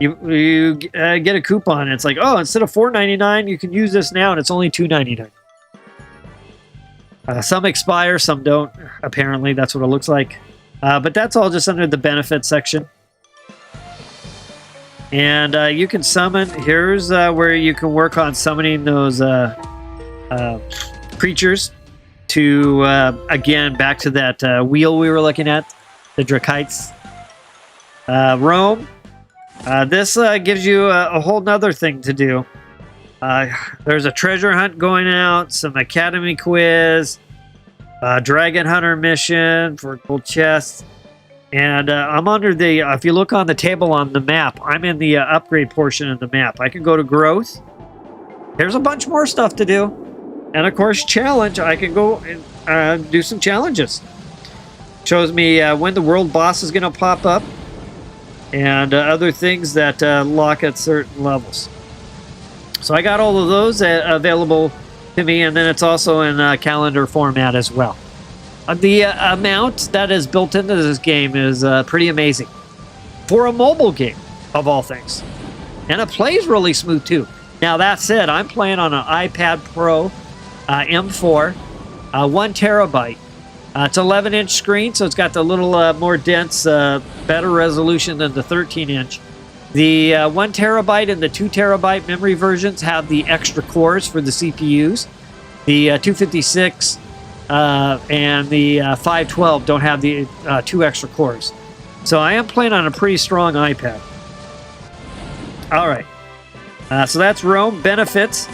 you get a coupon. It's like, oh, instead of $4.99, you can use this now, and it's only $2.99. Some expire, some don't. Apparently, that's what it looks like. But that's all just under the benefits section. And you can summon. Here's where you can work on summoning those creatures to, again, back to that wheel we were looking at, the Drakites. Rome. This gives you a whole nother thing to do. There's a treasure hunt going out, some academy quiz, dragon hunter mission for gold chests, and I'm under the, if you look on the table on the map, I'm in the upgrade portion of the map. I can go to growth. There's a bunch more stuff to do. And of course, challenge, I can go and do some challenges. Shows me when the world boss is going to pop up, and other things that lock at certain levels. So I got all of those available to me, and then it's also in calendar format as well. The amount that is built into this game is pretty amazing. For a mobile game, of all things. And it plays really smooth too. Now that said, I'm playing on an iPad Pro M4, 1 terabyte. It's 11-inch screen, so it's got the little more dense, better resolution than the 13-inch. The 1 terabyte and the 2 terabyte memory versions have the extra cores for the CPUs. The 256 and the 512 don't have the 2 extra cores. So I am playing on a pretty strong iPad. All right. So that's Rome. Benefits.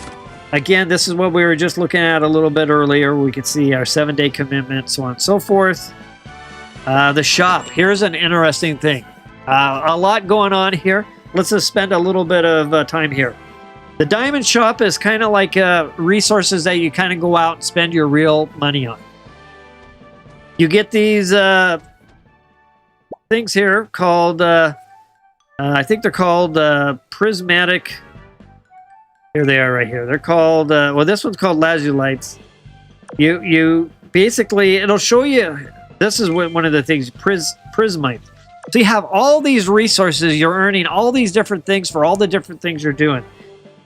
Again, this is what we were just looking at a little bit earlier. We could see our 7-day commitment, so on and so forth. The shop. Here's an interesting thing. A lot going on here. Let's just spend a little bit of time here. The diamond shop is kind of like resources that you kind of go out and spend your real money on. You get these things here called, I think they're called prismatic. Here they are right here. They're called, well, this one's called Lazulites. You basically, it'll show you, this is one of the things, prismite. So you have all these resources, you're earning all these different things for all the different things you're doing.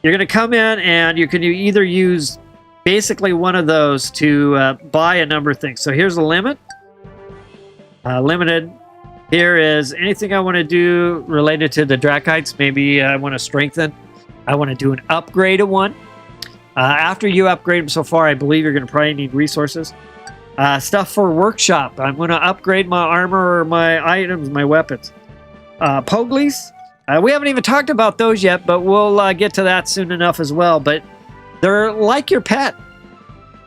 You're going to come in and you can either use basically one of those to buy a number of things. So here's the limit. Limited. Here is anything I want to do related to the Drakites. Maybe I want to strengthen. I want to do an upgrade of one. After you upgrade them so far, I believe you're going to probably need resources. Stuff for workshop. I'm going to upgrade my armor or my items, my weapons. Poglies. We haven't even talked about those yet, but we'll get to that soon enough as well. But they're like your pet.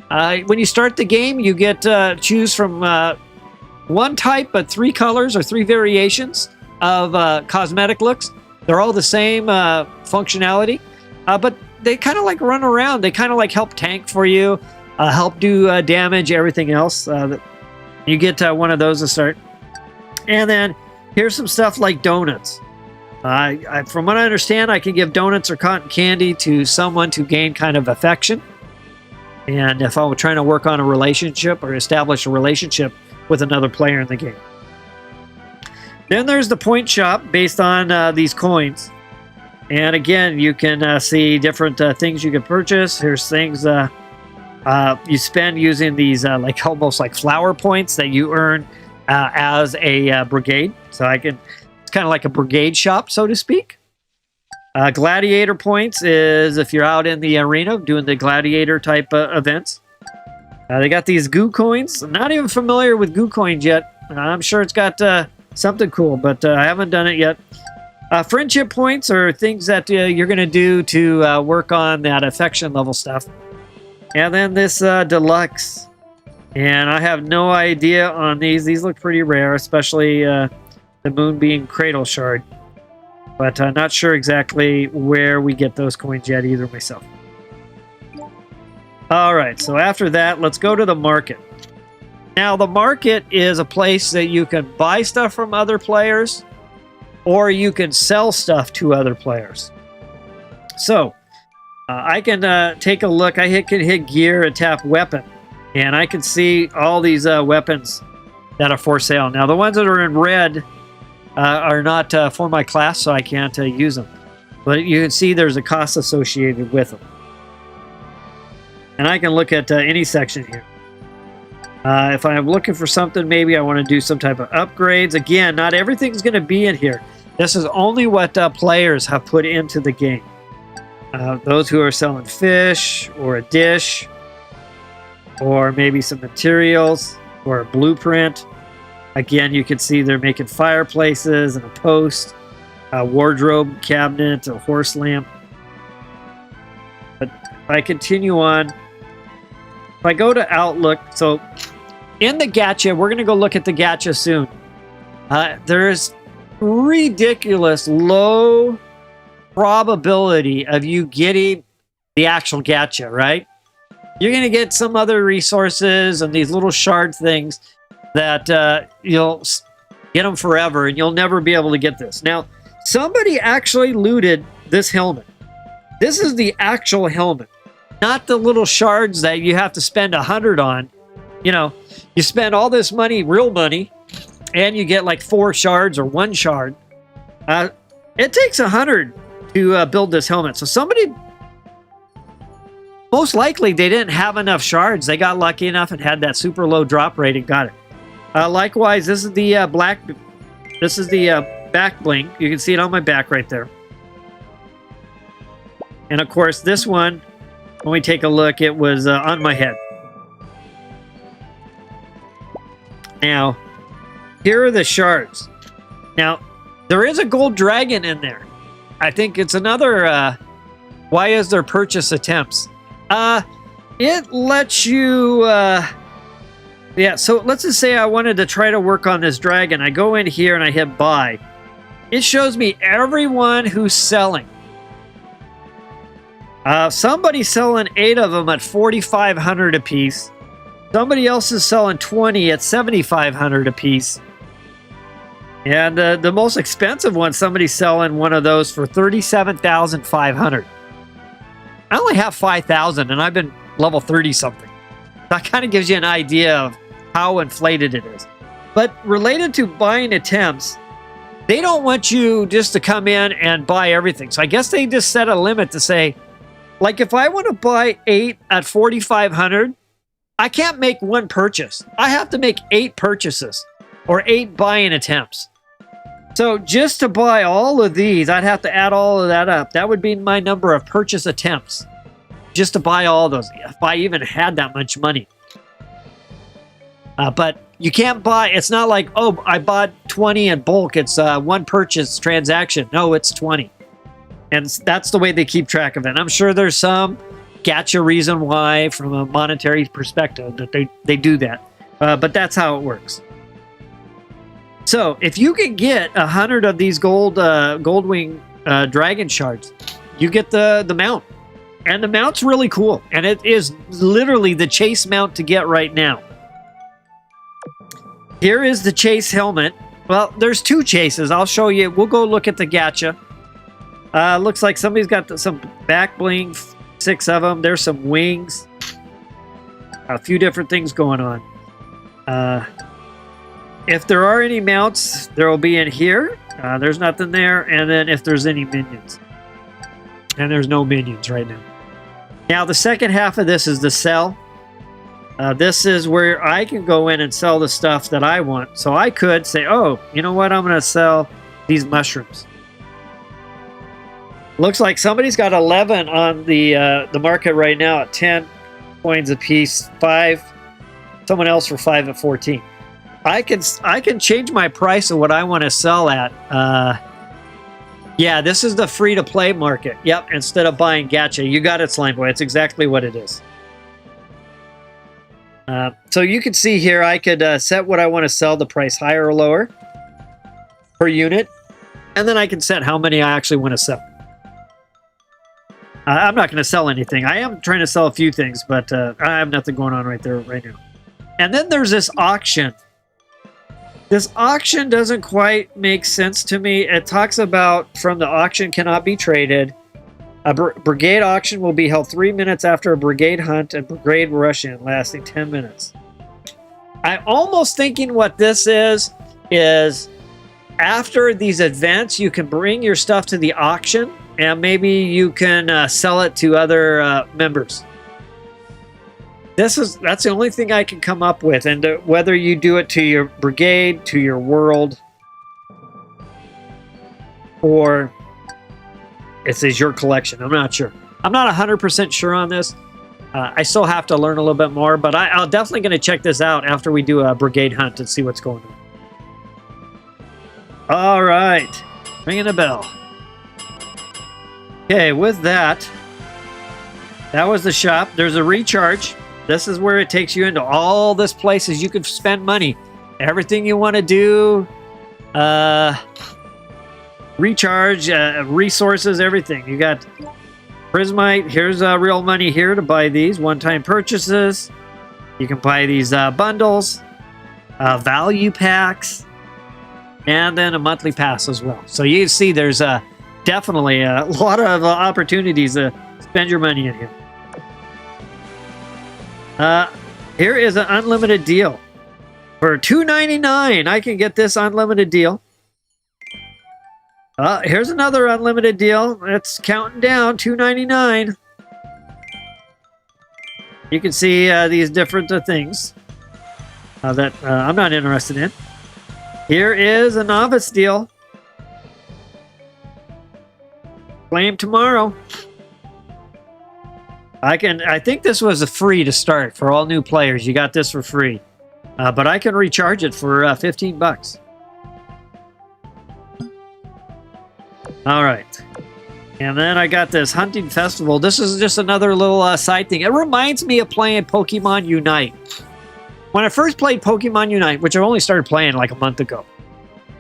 When you start the game, you get choose from one type, but 3 colors or 3 variations of cosmetic looks. They're all the same functionality, but they kind of like run around. They kind of like help tank for you, help do damage, everything else. You get one of those to start. And then here's some stuff like donuts. From what I understand, I can give donuts or cotton candy to someone to gain kind of affection. And if I were trying to work on a relationship or establish a relationship with another player in the game. Then there's the point shop based on these coins. And again, you can see different things you can purchase. Here's things you spend using these like almost like flower points that you earn as a brigade. So it's kind of like a brigade shop, so to speak. Gladiator points is if you're out in the arena doing the gladiator type events. They got these goo coins. I'm not even familiar with goo coins yet. I'm sure it's got something cool, but I haven't done it yet. Friendship points are things that you're going to do to work on that affection level stuff. And then this deluxe. And I have no idea on these. These look pretty rare, especially the Moonbeam Cradle Shard. But I'm not sure exactly where we get those coins yet either myself. All right, so after that, let's go to the market. Now, the market is a place that you can buy stuff from other players, or you can sell stuff to other players. So, I can take a look. I can hit gear and tap weapon, and I can see all these weapons that are for sale. Now, the ones that are in red are not for my class, so I can't use them. But you can see there's a cost associated with them. And I can look at any section here. If I'm looking for something, maybe I want to do some type of upgrades. Again, not everything's going to be in here. This is only what players have put into the game. Those who are selling fish or a dish or maybe some materials or a blueprint. Again, you can see they're making fireplaces and a post, a wardrobe cabinet, a horse lamp. But if I continue on, if I go to Outlook, so in the gacha, we're going to go look at the gacha soon. There's ridiculous low probability of you getting the actual gacha, right? You're going to get some other resources and these little shard things that you'll get them forever and you'll never be able to get this. Now, somebody actually looted this helmet. This is the actual helmet, not the little shards that you have to spend 100 on. You know, you spend all this money, real money, and you get like 4 shards or 1 shard. It takes 100 to build this helmet. So somebody, most likely they didn't have enough shards. They got lucky enough and had that super low drop rate and got it. Likewise, this is the back bling. You can see it on my back right there. And of course, this one, when we take a look, it was on my head. Now, here are the shards. Now, there is a gold dragon in there. I think it's another, why is there purchase attempts? It lets you, yeah, so let's just say I wanted to try to work on this dragon. I go in here and I hit buy. It shows me everyone who's selling. Somebody's selling 8 of them at 4,500 a piece. Somebody else is selling 20 at 7,500 a piece. And the most expensive one, somebody's selling one of those for 37,500. I only have 5,000 and I've been level 30 something. That kind of gives you an idea of how inflated it is. But related to buying attempts, they don't want you just to come in and buy everything. So I guess they just set a limit to say, like if I want to buy 8 at 4,500, I can't make 1 purchase. I have to make 8 purchases or 8 buying attempts. So just to buy all of these, I'd have to add all of that up. That would be my number of purchase attempts just to buy all those, if I even had that much money. But you can't buy, it's not like, oh, I bought 20 in bulk. It's 1 purchase transaction. No, it's 20. And that's the way they keep track of it. And I'm sure there's some gacha reason why, from a monetary perspective, that they do that. But that's how it works. So if you can get 100 of these Goldwing dragon shards, you get the mount. And the mount's really cool. And it is literally the chase mount to get right now. Here is the chase helmet. Well, there's 2 chases. I'll show you. We'll go look at the gacha. Looks like somebody's got some back bling, 6 of them. There's some wings. A few different things going on. If there are any mounts, there will be in here. There's nothing there. And then if there's any minions. And there's no minions right now. Now, the second half of this is the sell. This is where I can go in and sell the stuff that I want. So I could say, oh, you know what? I'm going to sell these mushrooms. Looks like somebody's got 11 on the market right now at 10 coins a piece. 5. Someone else for 5 at 14. I can change my price of what I want to sell at. Yeah, this is the free-to-play market. Yep, instead of buying gacha. You got it, Slime Boy. It's exactly what it is. So you can see here, I could set what I want to sell, the price higher or lower per unit. And then I can set how many I actually want to sell. I'm not going to sell anything. I am trying to sell a few things, but I have nothing going on right there right now. And then there's this auction. This auction doesn't quite make sense to me. It talks about from the auction cannot be traded. A brigade auction will be held 3 minutes after a brigade hunt and brigade rush-in, lasting 10 minutes. I'm almost thinking what this is after these events, you can bring your stuff to the auction, and maybe you can sell it to other members. That's the only thing I can come up with, and whether you do it to your brigade, to your world, or it says your collection. I'm not sure. I'm not 100% sure on this. I still have to learn a little bit more, but I'll definitely going to check this out after we do a brigade hunt and see what's going on. All right, ringing a bell. Okay, with that was the shop. There's a recharge. This is where it takes you into all this places you can spend money. Everything you want to do, recharge, resources, everything. You got Prismite. Here's real money here to buy these one-time purchases. You can buy these bundles, value packs, and then a monthly pass as well. So you see there's definitely a lot of opportunities to spend your money in here. Here is an unlimited deal. For $2.99, I can get this unlimited deal. Here's another unlimited deal. It's counting down, $2.99. You can see these different things that I'm not interested in. Here is a novice deal. Claim tomorrow. I think this was a free to start for all new players. You got this for free. But I can recharge it for 15 bucks. All right. And then I got this hunting festival. This is just another little side thing. It reminds me of playing Pokemon Unite. When I first played Pokemon Unite, which I only started playing like a month ago,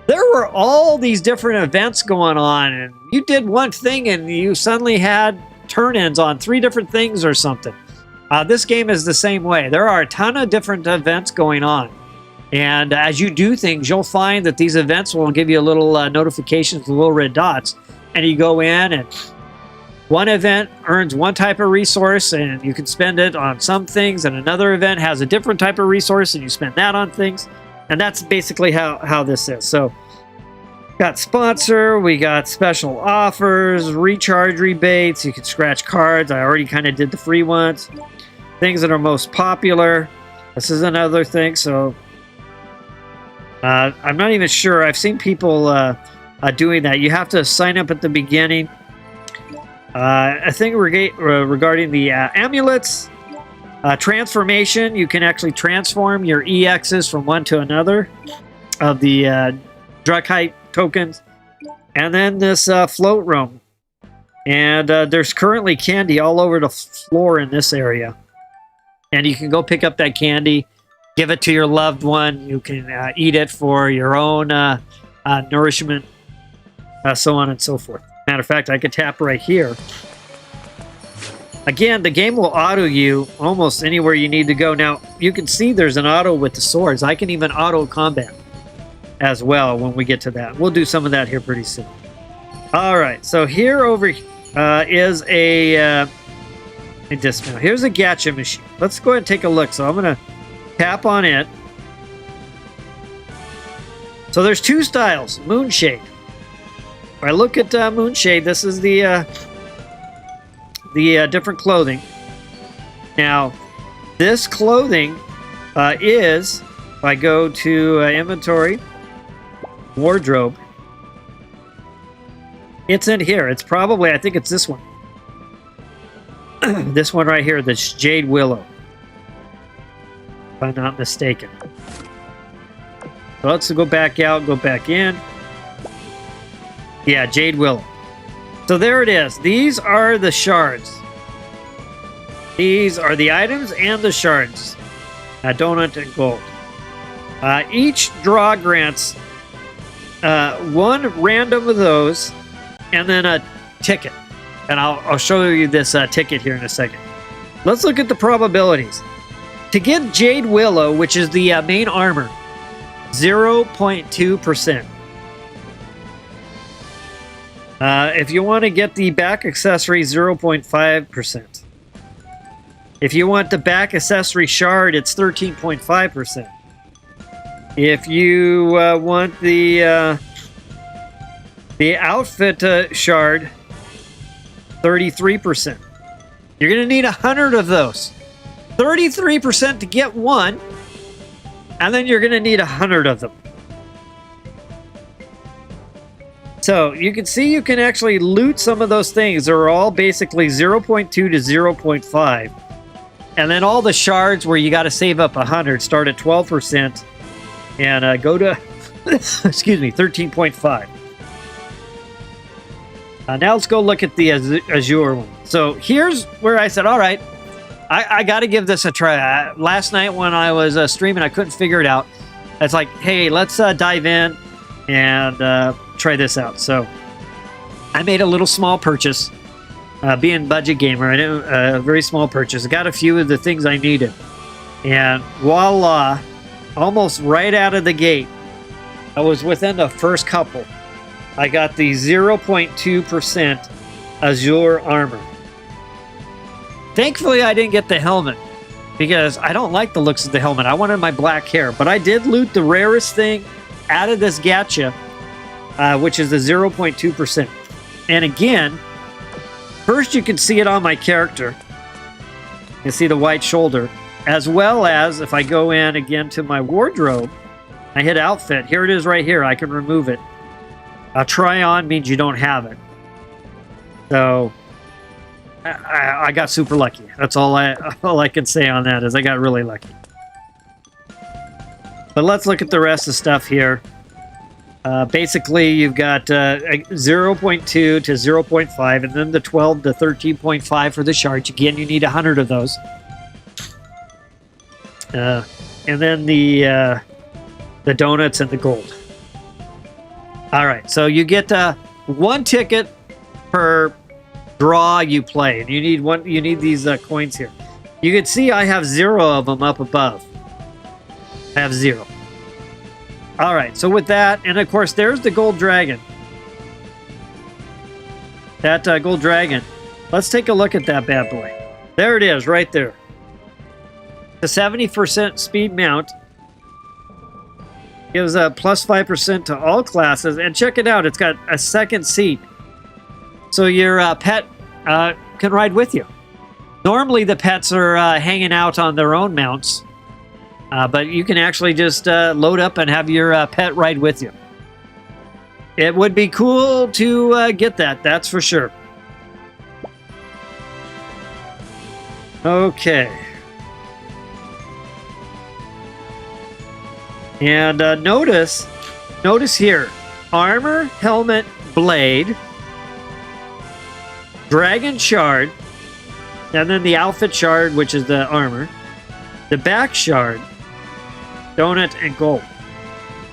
there were all these different events going on, and you did one thing and you suddenly had turn-ins on 3 different things or something. This game is the same way. There are a ton of different events going on. And as you do things, you'll find that these events will give you a little notifications with little red dots. And you go in, and one event earns one type of resource, and you can spend it on some things. And another event has a different type of resource, and you spend that on things. And that's basically how this is. So, got sponsor, we got special offers, recharge rebates, you can scratch cards. I already kind of did the free ones. Things that are most popular. This is another thing, so I'm not even sure. I've seen people doing that. You have to sign up at the beginning. I think regarding the amulets, transformation, you can actually transform your EXs from one to another of the Draconia tokens. And then this float room. And there's currently candy all over the floor in this area. And you can go pick up that candy, give it to your loved one. You can eat it for your own nourishment, so on and so forth. Matter of fact, I could tap right here. Again, the game will auto you almost anywhere you need to go. Now, you can see there's an auto with the swords. I can even auto combat as well when we get to that. We'll do some of that here pretty soon. All right, so here over is a dismount. Here's a gacha machine. Let's go ahead and take a look. So I'm going to tap on it. So there's 2 styles. Moonshade. If I look at Moonshade, this is the different clothing. Now, this clothing is, if I go to inventory, wardrobe, it's in here. It's probably, I think it's this one. This one right here, this Jade Willow. If I'm not mistaken. So let's go back out, go back in. Yeah, Jade Willow. So there it is. These are the shards. These are the items and the shards. Donut and gold. Each draw grants one random of those and then a ticket. And I'll show you this ticket here in a second. Let's look at the probabilities. To get Jade Willow, which is the main armor, 0.2%. If you want to get the back accessory, 0.5%. If you want the back accessory shard, it's 13.5%. If you want the The outfit shard, 33%. You're going to need 100 of those. 33% to get one, and then you're going to need 100 of them. So you can see you can actually loot some of those things. They're all basically 0.2 to 0.5. And then all the shards where you got to save up 100 start at 12% and go to, excuse me, 13.5. Now let's go look at the Azure one. So here's where I said, all right, I got to give this a try. Last night when I was streaming, I couldn't figure it out. It's like, hey, let's dive in and try this out. So I made a little small purchase. Being budget gamer, I did a very small purchase. I got a few of the things I needed. And voila, almost right out of the gate, I was within the first couple. I got the 0.2% Azure armor. Thankfully, I didn't get the helmet because I don't like the looks of the helmet. I wanted my black hair, but I did loot the rarest thing out of this gacha, which is the 0.2%. And again, first you can see it on my character. You see the white shoulder, as well as if I go in again to my wardrobe, I hit outfit. Here it is right here. I can remove it. Try on means you don't have it. So I got super lucky. That's all I can say on that is I got really lucky. But let's look at the rest of the stuff here. Basically, you've got 0.2 to 0.5, and then the 12 to 13.5 for the shards. Again, you need 100 of those. And then the donuts and the gold. All right, so you get one ticket per draw you play, and you need one. You need these coins here. You can see I have 0 of them up above. I have 0. All right, so with that, and of course, there's the gold dragon. That gold dragon. Let's take a look at that bad boy. There it is, right there. The 70% speed mount gives a plus 5% to all classes, and check it out. It's got a second seat, so your pet can ride with you. Normally, the pets are hanging out on their own mounts. But you can actually just load up and have your pet ride with you. It would be cool to get that, that's for sure. Okay. And notice here, armor, helmet, blade, dragon shard, and then the outfit shard, which is the armor, the back shard, donut, and gold.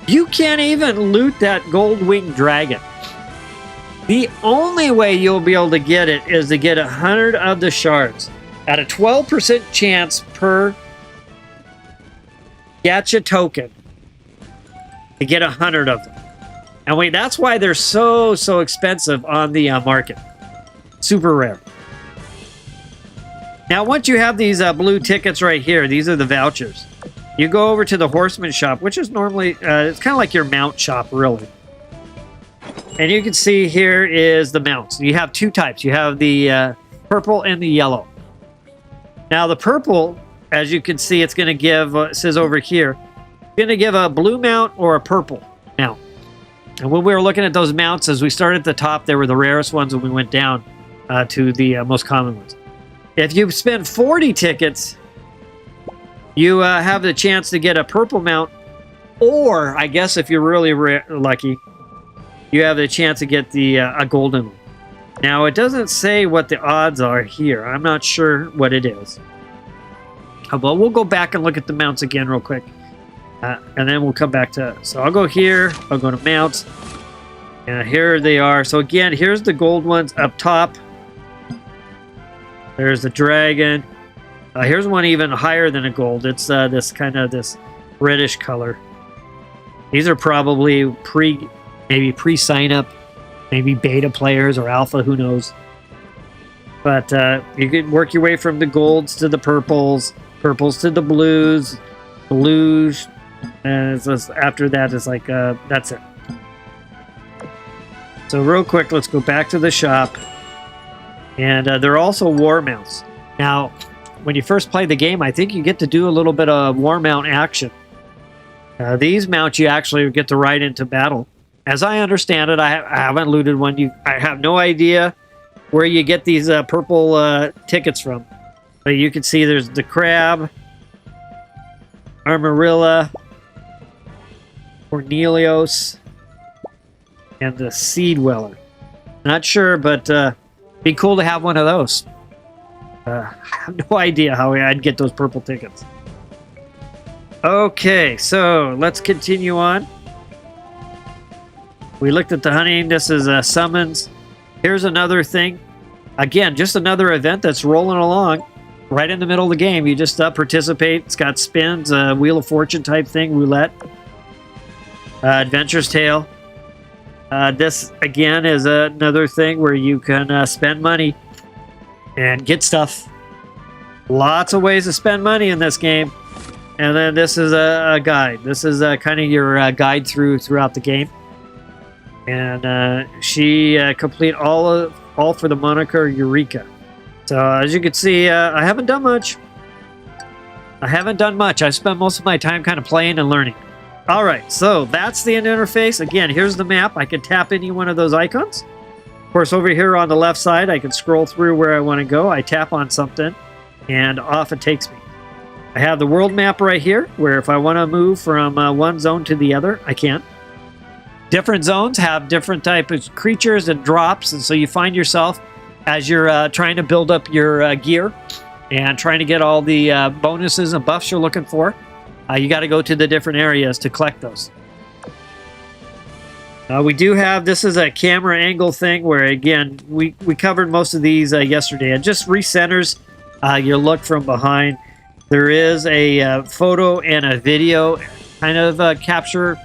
You can't even loot that gold winged dragon. The only way you'll be able to get it is to get 100 of the shards at a 12% chance per gacha token to get 100 of them. And wait, that's why they're so expensive on the market. Super rare. Now, once you have these blue tickets right here, these are the vouchers. You go over to the horseman shop, which is normally, it's kind of like your mount shop, really. And you can see here is the mounts. You have two types. You have the purple and the yellow. Now, the purple, as you can see, it's going to give, it says over here, it's going to give a blue mount or a purple mount. And when we were looking at those mounts, as we started at the top, they were the rarest ones, and we went down to the most common ones. If you spend 40 tickets, you have the chance to get a purple mount, or I guess if you're really lucky, you have the chance to get the a golden one. Now, it doesn't say what the odds are here. I'm not sure what it is. But we'll go back and look at the mounts again real quick, and then we'll come back to. So I'll go here. I'll go to mounts, and here they are. So again, here's the gold ones up top. There's the dragon. Here's one even higher than a gold. It's this kind of this reddish color. These are probably maybe pre-sign up, maybe beta players or alpha, who knows. But you can work your way from the golds to the purples, purples to the blues, blues, and it's just, after that it's like that's it. So real quick, let's go back to the shop. And there are also war mounts. Now, when you first play the game, I think you get to do a little bit of war mount action. These mounts you actually get to ride into battle. As I understand it, I haven't looted one. I have no idea where you get these purple tickets from. But you can see there's the crab, Armarilla, Cornelius, and the Sea Dweller. Not sure, but be cool to have one of those. I have no idea how I'd get those purple tickets. Okay, so let's continue on. We looked at the hunting. This is summons. Here's another thing. Again, just another event that's rolling along right in the middle of the game. You just participate. It's got spins, Wheel of Fortune type thing, roulette. Adventure's Tale. This, again, is another thing where you can spend money and get stuff. Lots of ways to spend money in this game. And then this is a guide. This is kind of your guide throughout the game. And she complete all for the moniker Eureka. So as you can see, I haven't done much. I spent most of my time kind of playing and learning. All right, so that's the end interface. Again, here's the map. I can tap any one of those icons. Of course, over here on the left side, I can scroll through where I want to go. I tap on something, and off it takes me. I have the world map right here, where if I want to move from one zone to the other, I can. Different zones have different types of creatures and drops, and so you find yourself as you're trying to build up your gear and trying to get all the bonuses and buffs you're looking for. You got to go to the different areas to collect those. We do have, this is a camera angle thing where, again, we covered most of these yesterday. It just recenters your look from behind. There is a photo and a video kind of capture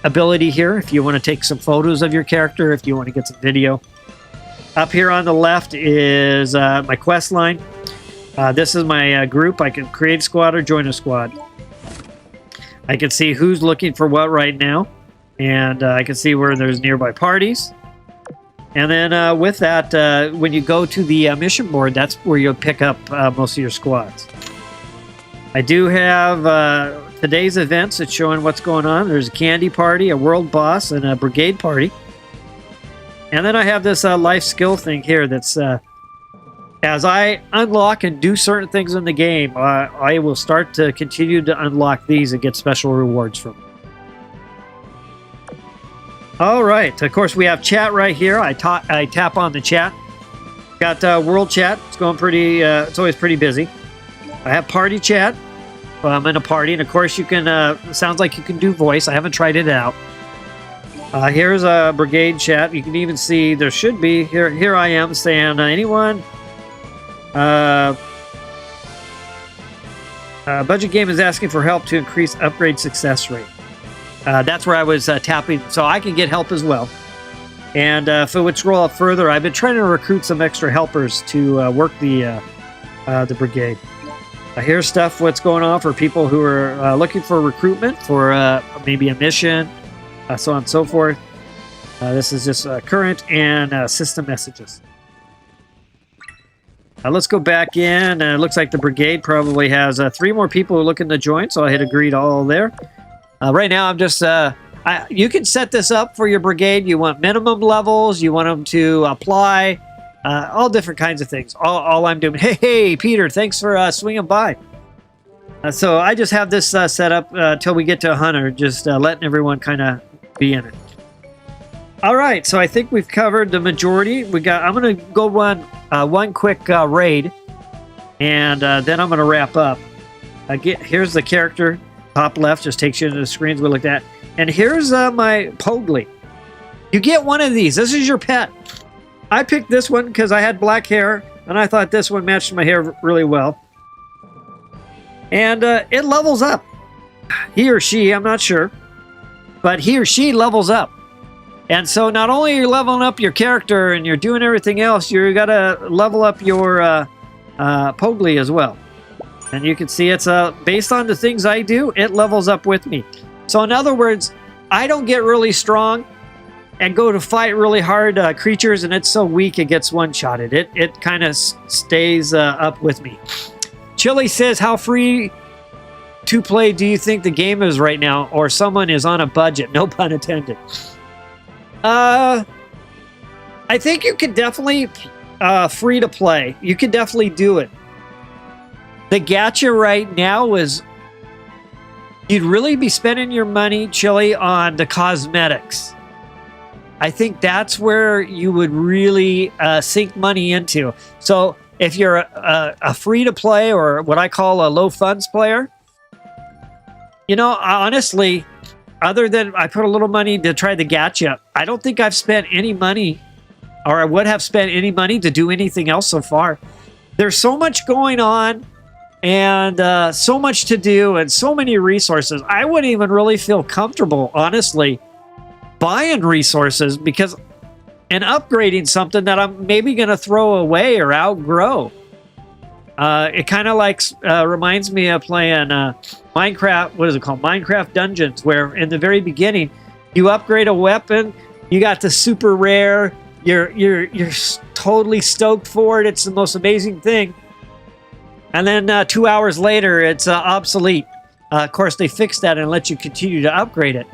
ability here if you want to take some photos of your character, if you want to get some video. Up here on the left is my quest line. This is my group. I can create a squad or join a squad. I can see who's looking for what right now, and I can see where there's nearby parties. And then with that, when you go to the mission board, that's where you'll pick up most of your squads. I do have today's events. It's showing what's going on. There's a candy party, a world boss, and a brigade party. And then I have this life skill thing here that's, as I unlock and do certain things in the game, I will start to continue to unlock these and get special rewards from them. All right. Of course, we have chat right here. I tap on the chat. Got world chat. It's going pretty, it's always pretty busy. I have party chat. Well, I'm in a party, and of course you can, sounds like you can do voice. I haven't tried it out. Here's a brigade chat. You can even see there should be, here I am saying, anyone, budget game is asking for help to increase upgrade success rate. That's where I was tapping, so I can get help as well. And if it would scroll up further, I've been trying to recruit some extra helpers to work the brigade. Here's stuff what's going on for people who are looking for recruitment for maybe a mission, so on and so forth. This is just current and system messages. Let's go back in. It looks like the brigade probably has 3 more people who are looking to join, so I'll hit agree to all there. Right now, I'm just... you can set this up for your brigade. You want minimum levels. You want them to apply. All different kinds of things. All I'm doing... Hey, Peter, thanks for swinging by. So I just have this set up till we get to 100, just letting everyone kind of be in it. All right, so I think we've covered the majority. I'm going to go run one quick raid, and then I'm going to wrap up. Here's the character. Top left just takes you into the screens we looked at. And here's my Pogli. You get one of these. This is your pet. I picked this one because I had black hair, and I thought this one matched my hair really well. And it levels up. He or she, I'm not sure. But he or she levels up. And so not only are you leveling up your character and you're doing everything else, you got to level up your Pogli as well. And you can see it's based on the things I do, it levels up with me. So in other words, I don't get really strong and go to fight really hard creatures, and it's so weak it gets one-shotted. It kind of stays up with me. Chili says, how free to play do you think the game is right now, or someone is on a budget? No pun intended. I think you could definitely free to play. You could definitely do it. The gacha right now is you'd really be spending your money, Chili, on the cosmetics. I think that's where you would really sink money into. So if you're a free-to-play or what I call a low-funds player, you know, honestly, other than I put a little money to try the gacha, I don't think I've spent any money, or I would have spent any money to do anything else so far. There's so much going on and so much to do and so many resources. I wouldn't even really feel comfortable, honestly, buying resources because and upgrading something that I'm maybe going to throw away or outgrow. It kind of like reminds me of playing Minecraft. What is it called? Minecraft Dungeons, where in the very beginning you upgrade a weapon, you got the super rare. You're totally stoked for it. It's the most amazing thing. And then 2 hours later, it's obsolete. Of course, they fixed that and let you continue to upgrade it.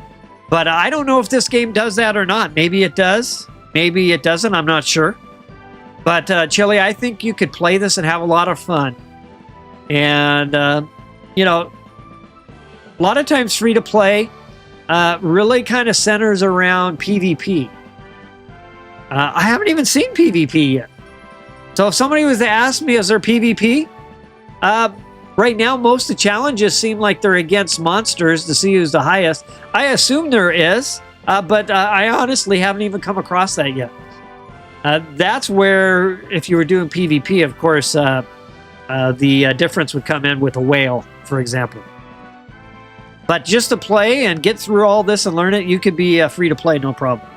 But I don't know if this game does that or not. Maybe it does. Maybe it doesn't. I'm not sure. But Chili, I think you could play this and have a lot of fun. And, you know, a lot of times free to play really kind of centers around PvP. I haven't even seen PvP yet. So if somebody was to ask me, is there PvP? Right now, most of the challenges seem like they're against monsters to see who's the highest. I assume there is, but I honestly haven't even come across that yet. That's where, if you were doing PvP, of course, the difference would come in with a whale, for example. But just to play and get through all this and learn it, you could be free to play, no problem.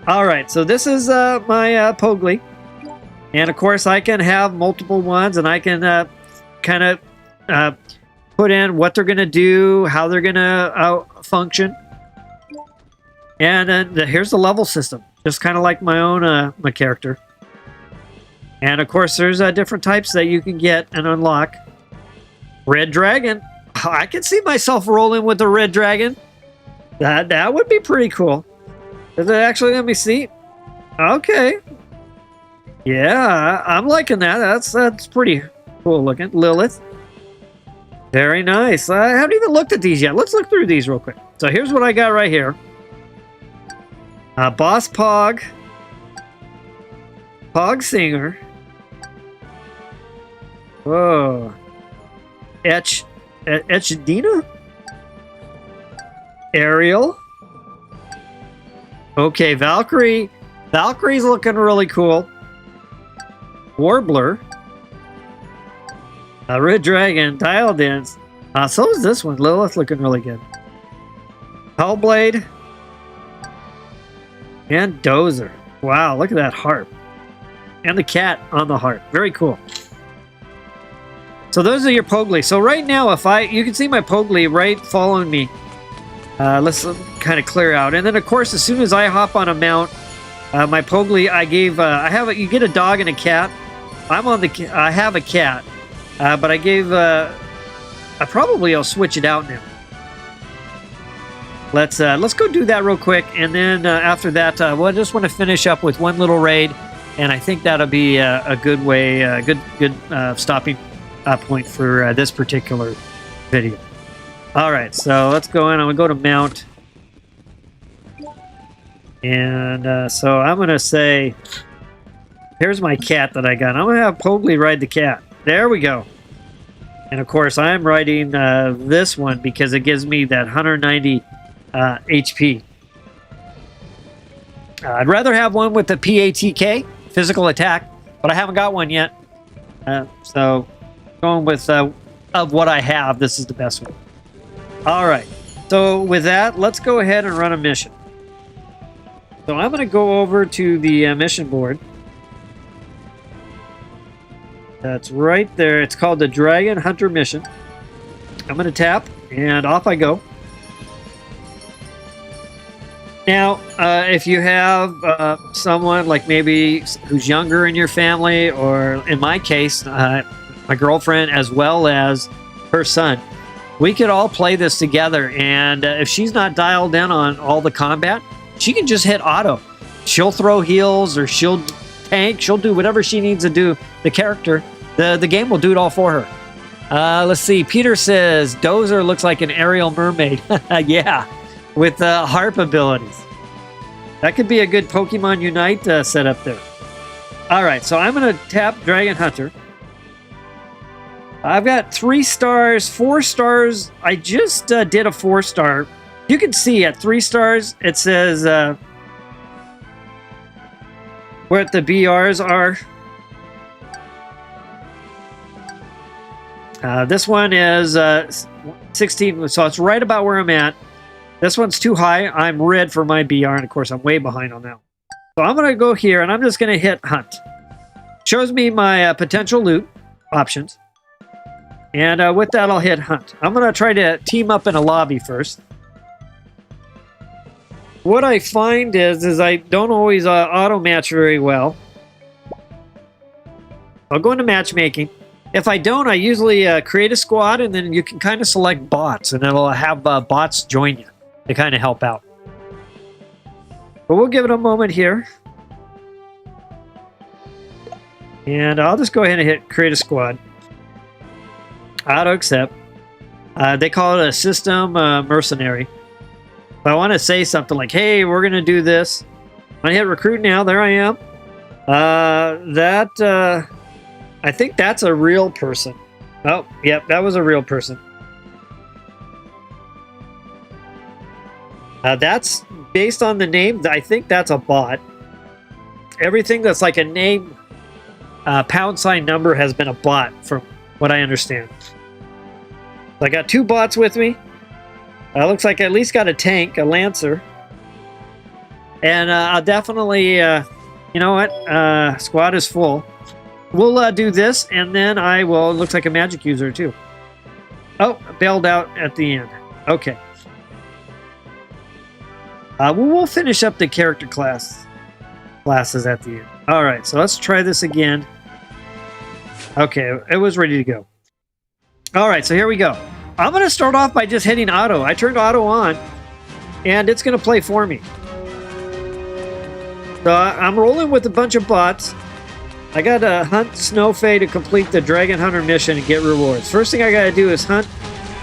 All right, so this is my Pogli. And of course, I can have multiple ones, and I can kind of put in what they're going to do, how they're going to function. And then here's the level system, just kind of like my own my character. And of course, there's different types that you can get and unlock. Red Dragon. I can see myself rolling with the Red Dragon. That would be pretty cool. Does it actually let me see? Okay. Yeah, I'm liking that. That's pretty cool looking. Lilith. Very nice. I haven't even looked at these yet. Let's look through these real quick. So here's what I got right here. Boss Pog. Pog Singer. Whoa. Etchdina? Ariel. Okay, Valkyrie. Valkyrie's looking really cool. Warbler. Red Dragon. Dial Dance. So is this one. Lilith looking really good. Hellblade. And Dozer. Wow, look at that harp. And the cat on the harp. Very cool. So those are your Pogli. So right now, you can see my Pogli right following me. Let's kind of clear out. And then, of course, as soon as I hop on a mount, my Pogli, you get a dog and a cat. I have a cat, but I'll switch it out now. Let's go do that real quick, and then after that, I just want to finish up with one little raid, and I think that'll be a good way, good stopping point for this particular video. All right, so let's go in. I'm gonna go to mount, and so I'm gonna say, here's my cat that I got. I'm gonna have Pogli ride the cat. There we go. And of course, I'm riding this one because it gives me that 190 HP. I'd rather have one with the PATK, physical attack, but I haven't got one yet. So going with of what I have, this is the best one. All right. So with that, let's go ahead and run a mission. So I'm going to go over to the mission board. That's right there. It's called the Dragon Hunter Mission. I'm going to tap, and off I go. Now, if you have someone like maybe who's younger in your family, or in my case, my girlfriend as well as her son, we could all play this together. And if she's not dialed in on all the combat, she can just hit auto. She'll throw heals, or she'll tank. She'll do whatever she needs to do. The character, the game will do it all for her. Let's see. Peter says Dozer looks like an aerial mermaid. Yeah. With harp abilities. That could be a good Pokemon Unite setup there. All right, so I'm going to tap Dragon Hunter. I've got 3 stars, 4 stars. I just did a 4-star. You can see at 3 stars, it says what the BRs are. This one is 16, so it's right about where I'm at. This one's too high. I'm red for my BR, and of course, I'm way behind on that one. So I'm going to go here, and I'm just going to hit Hunt. Shows me my potential loot options. And with that, I'll hit Hunt. I'm going to try to team up in a lobby first. What I find is I don't always auto-match very well. I'll go into matchmaking. If I don't, I usually create a squad, and then you can kind of select bots, and it'll have bots join you to kind of help out. But we'll give it a moment here. And I'll just go ahead and hit create a squad. Auto accept. They call it a system mercenary. If I want to say something like, hey, we're going to do this. I hit recruit now. There I am. I think that's a real person. Oh, yep, that was a real person. That's based on the name. I think that's a bot. Everything that's like a name, # number has been a bot, from what I understand. So I got 2 bots with me. Looks like I at least got a tank, a Lancer. And I'll definitely, you know what? Squad is full. We'll do this, and then I will. Looks like a magic user too. Oh, bailed out at the end. Okay. We'll finish up the character classes at the end. All right, so let's try this again. Okay, it was ready to go. All right, so here we go. I'm going to start off by just hitting auto. I turned auto on, and it's going to play for me. So I'm rolling with a bunch of bots. I got to hunt Snowfay to complete the Dragon Hunter mission and get rewards. First thing I got to do is hunt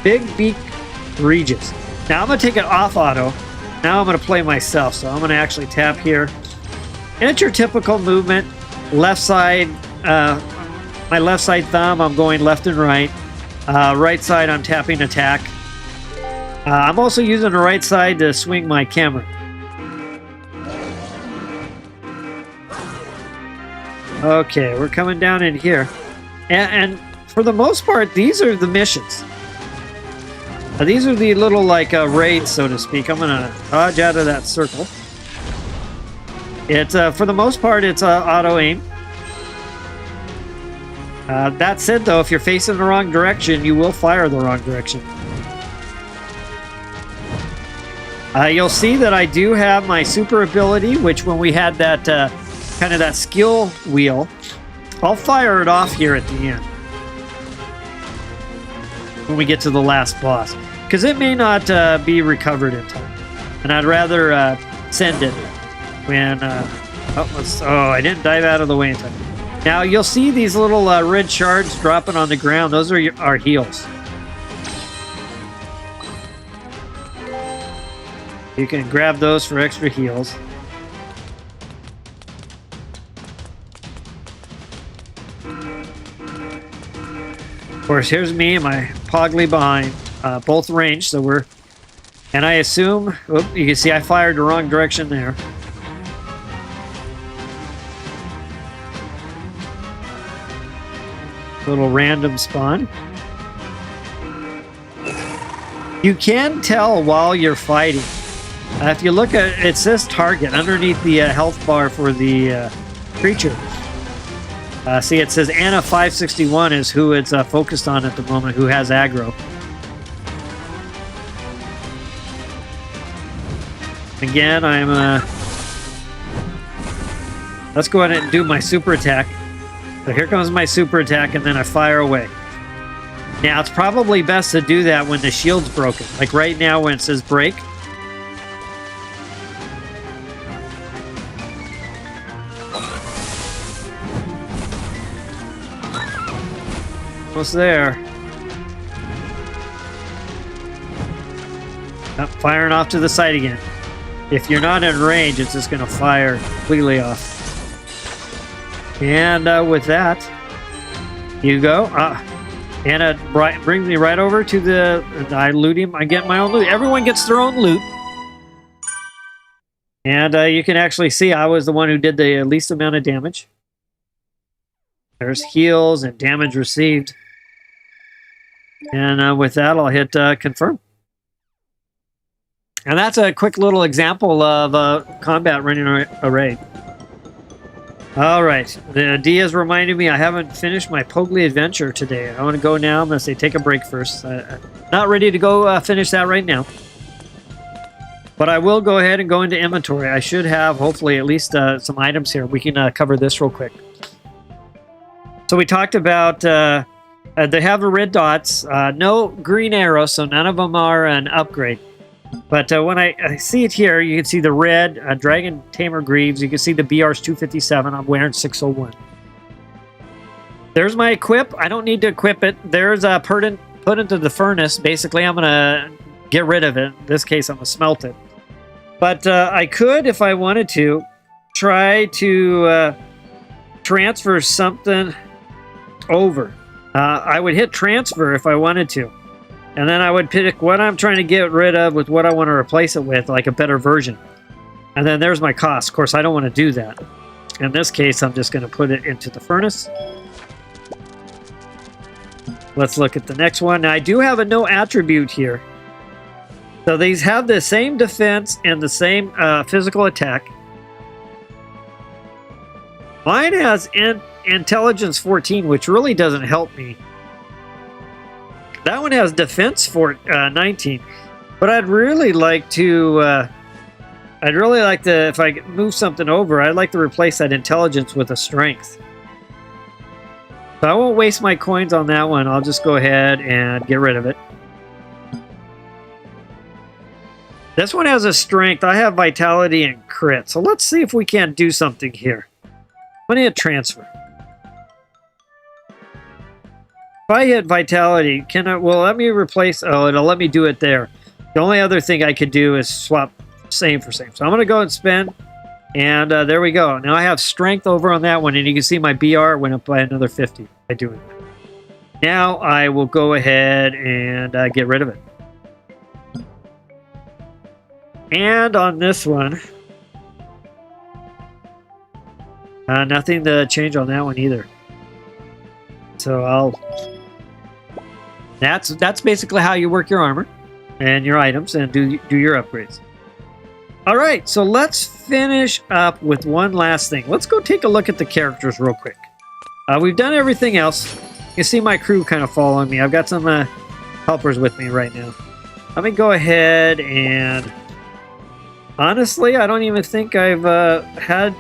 Big Beak Regis. Now I'm going to take it off auto. Now I'm going to play myself, so I'm going to actually tap here. And it's your typical movement. Left side, my left side thumb, I'm going left and right. Right side, I'm tapping attack. I'm also using the right side to swing my camera. Okay, we're coming down in here. And for the most part, these are the missions. These are the little, like, raids, so to speak. I'm going to dodge out of that circle. It's, for the most part, it's auto-aim. That said, though, if you're facing the wrong direction, you will fire the wrong direction. You'll see that I do have my super ability, which when we had that kind of that skill wheel, I'll fire it off here at the end when we get to the last boss, because it may not be recovered in time, and I'd rather send it when I didn't dive out of the way in time. Now you'll see these little red shards dropping on the ground. Those are our heals. You can grab those for extra heals. Of course, here's me and my Pogly behind, both ranged, so we're... And I assume... Oop, you can see I fired the wrong direction there. Little random spawn. You can tell while you're fighting. If you look at... It says target underneath the health bar for the creature. See, it says Anna 561 is who it's focused on at the moment, who has aggro. Again, I'm let's go ahead and do my super attack. So here comes my super attack, and then I fire away. Now, it's probably best to do that when the shield's broken. Like right now when it says break. Almost there. Firing off to the side again. If you're not in range, it's just going to fire completely off. And with that, you go. And it brings me right over to the... I loot him. I get my own loot. Everyone gets their own loot. And you can actually see I was the one who did the least amount of damage. There's heals and damage received. And with that, I'll hit confirm. And that's a quick little example of combat running a raid. All right, the D has reminded me I haven't finished my Pogli adventure today. I want to go now. I'm going to say take a break first. Not ready to go finish that right now. But I will go ahead and go into inventory. I should have, hopefully, at least some items here. We can cover this real quick. So we talked about they have the red dots. No green arrows, so none of them are an upgrade. But when I see it here, you can see the red Dragon Tamer Greaves. You can see the BR's 257. I'm wearing 601. There's my equip. I don't need to equip it. There's put into the furnace. Basically, I'm going to get rid of it. In this case, I'm going to smelt it. But I could, if I wanted to, try to transfer something over. I would hit transfer if I wanted to. And then I would pick what I'm trying to get rid of with what I want to replace it with, like a better version. And then there's my cost. Of course, I don't want to do that. In this case, I'm just going to put it into the furnace. Let's look at the next one. Now, I do have a no attribute here. So these have the same defense and the same physical attack. Mine has intelligence 14, which really doesn't help me. That one has defense for 19, but I'd really like to. If I move something over, I'd like to replace that intelligence with a strength. So I won't waste my coins on that one. I'll just go ahead and get rid of it. This one has a strength. I have vitality and crit. So let's see if we can't do something here. I'm going to hit transfer. If I hit vitality, can I? Well, let me replace. Oh, it'll let me do it there. The only other thing I could do is swap same for same. So I'm going to go and spend. And there we go. Now I have strength over on that one. And you can see my BR went up by another 50 by doing that. Now I will go ahead and get rid of it. And on this one, nothing to change on that one either. So that's basically how you work your armor and your items and do your upgrades. All right, so let's finish up with one last thing. Let's go take a look at the characters real quick. We've done everything else. You see my crew kind of following me. I've got some helpers with me right now. Let me go ahead and... Honestly, I don't even think I've had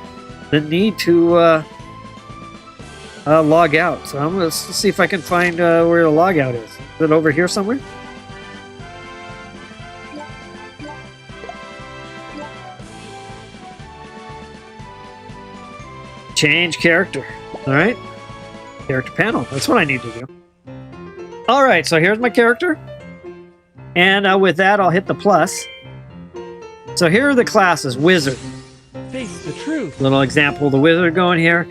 the need to log out. So let's see if I can find where the log out is. Is it over here somewhere? Change character. All right. Character panel. That's what I need to do. All right. So here's my character. And with that, I'll hit the plus. So here are the classes. Wizard. Face the truth. Little example of the wizard going here.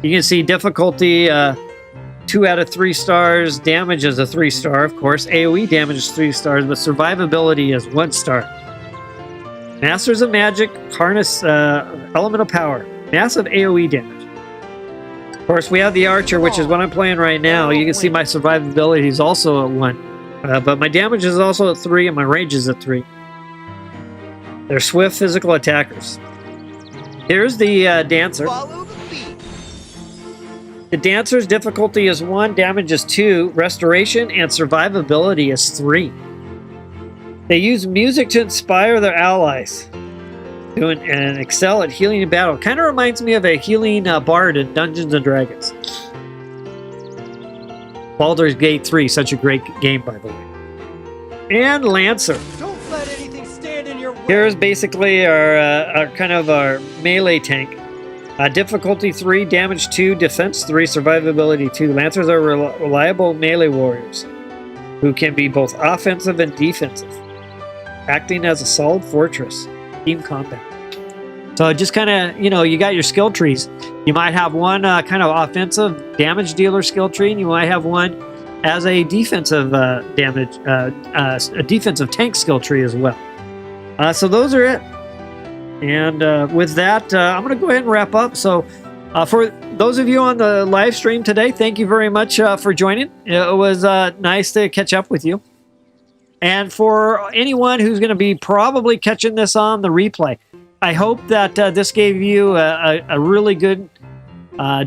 You can see difficulty 2 out of 3 stars. Damage is a 3-star, of course. AoE damage is 3 stars, but survivability is 1 star. Masters of Magic, harness elemental power. Massive AoE damage. Of course, we have the archer, which is what I'm playing right now. You can see my survivability is also at 1. But my damage is also at 3, and my range is at 3. They're swift physical attackers. Here's the dancer. The dancer's difficulty is 1, damage is 2, restoration and survivability is 3. They use music to inspire their allies. doing and excel at healing in battle. Kind of reminds me of a healing bard in Dungeons and Dragons. Baldur's Gate 3, such a great game, by the way. And Lancer. Don't let anything stand in your way. Here's basically our kind of our melee tank. Difficulty 3, damage 2, defense 3, survivability 2. Lancers are reliable melee warriors who can be both offensive and defensive, acting as a solid fortress. Team combat. So just kind of, you know, you got your skill trees. You might have one kind of offensive damage dealer skill tree, and you might have one as a defensive a defensive tank skill tree as well. So those are it. And with that, I'm going to go ahead and wrap up. So for those of you on the live stream today, thank you very much for joining. It was nice to catch up with you. And for anyone who's going to be probably catching this on the replay, I hope that this gave you a really good,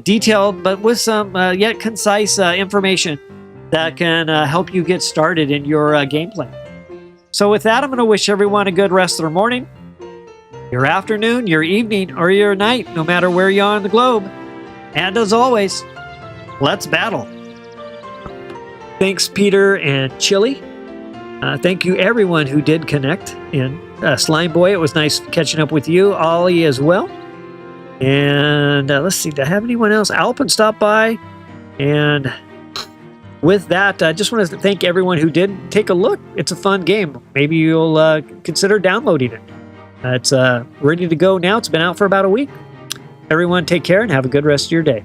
detailed, but with some yet concise information that can help you get started in your gameplay. So with that, I'm going to wish everyone a good rest of their morning, your afternoon, your evening, or your night, no matter where you are on the globe. And as always, let's battle. Thanks, Peter and Chili. Thank you, everyone who did connect in. Slime Boy, it was nice catching up with you. Ollie as well. And let's see, do I have anyone else? Alpin stopped by. And with that, I just want to thank everyone who did take a look. It's a fun game. Maybe you'll consider downloading it. It's ready to go now. It's been out for about a week. Everyone take care and have a good rest of your day.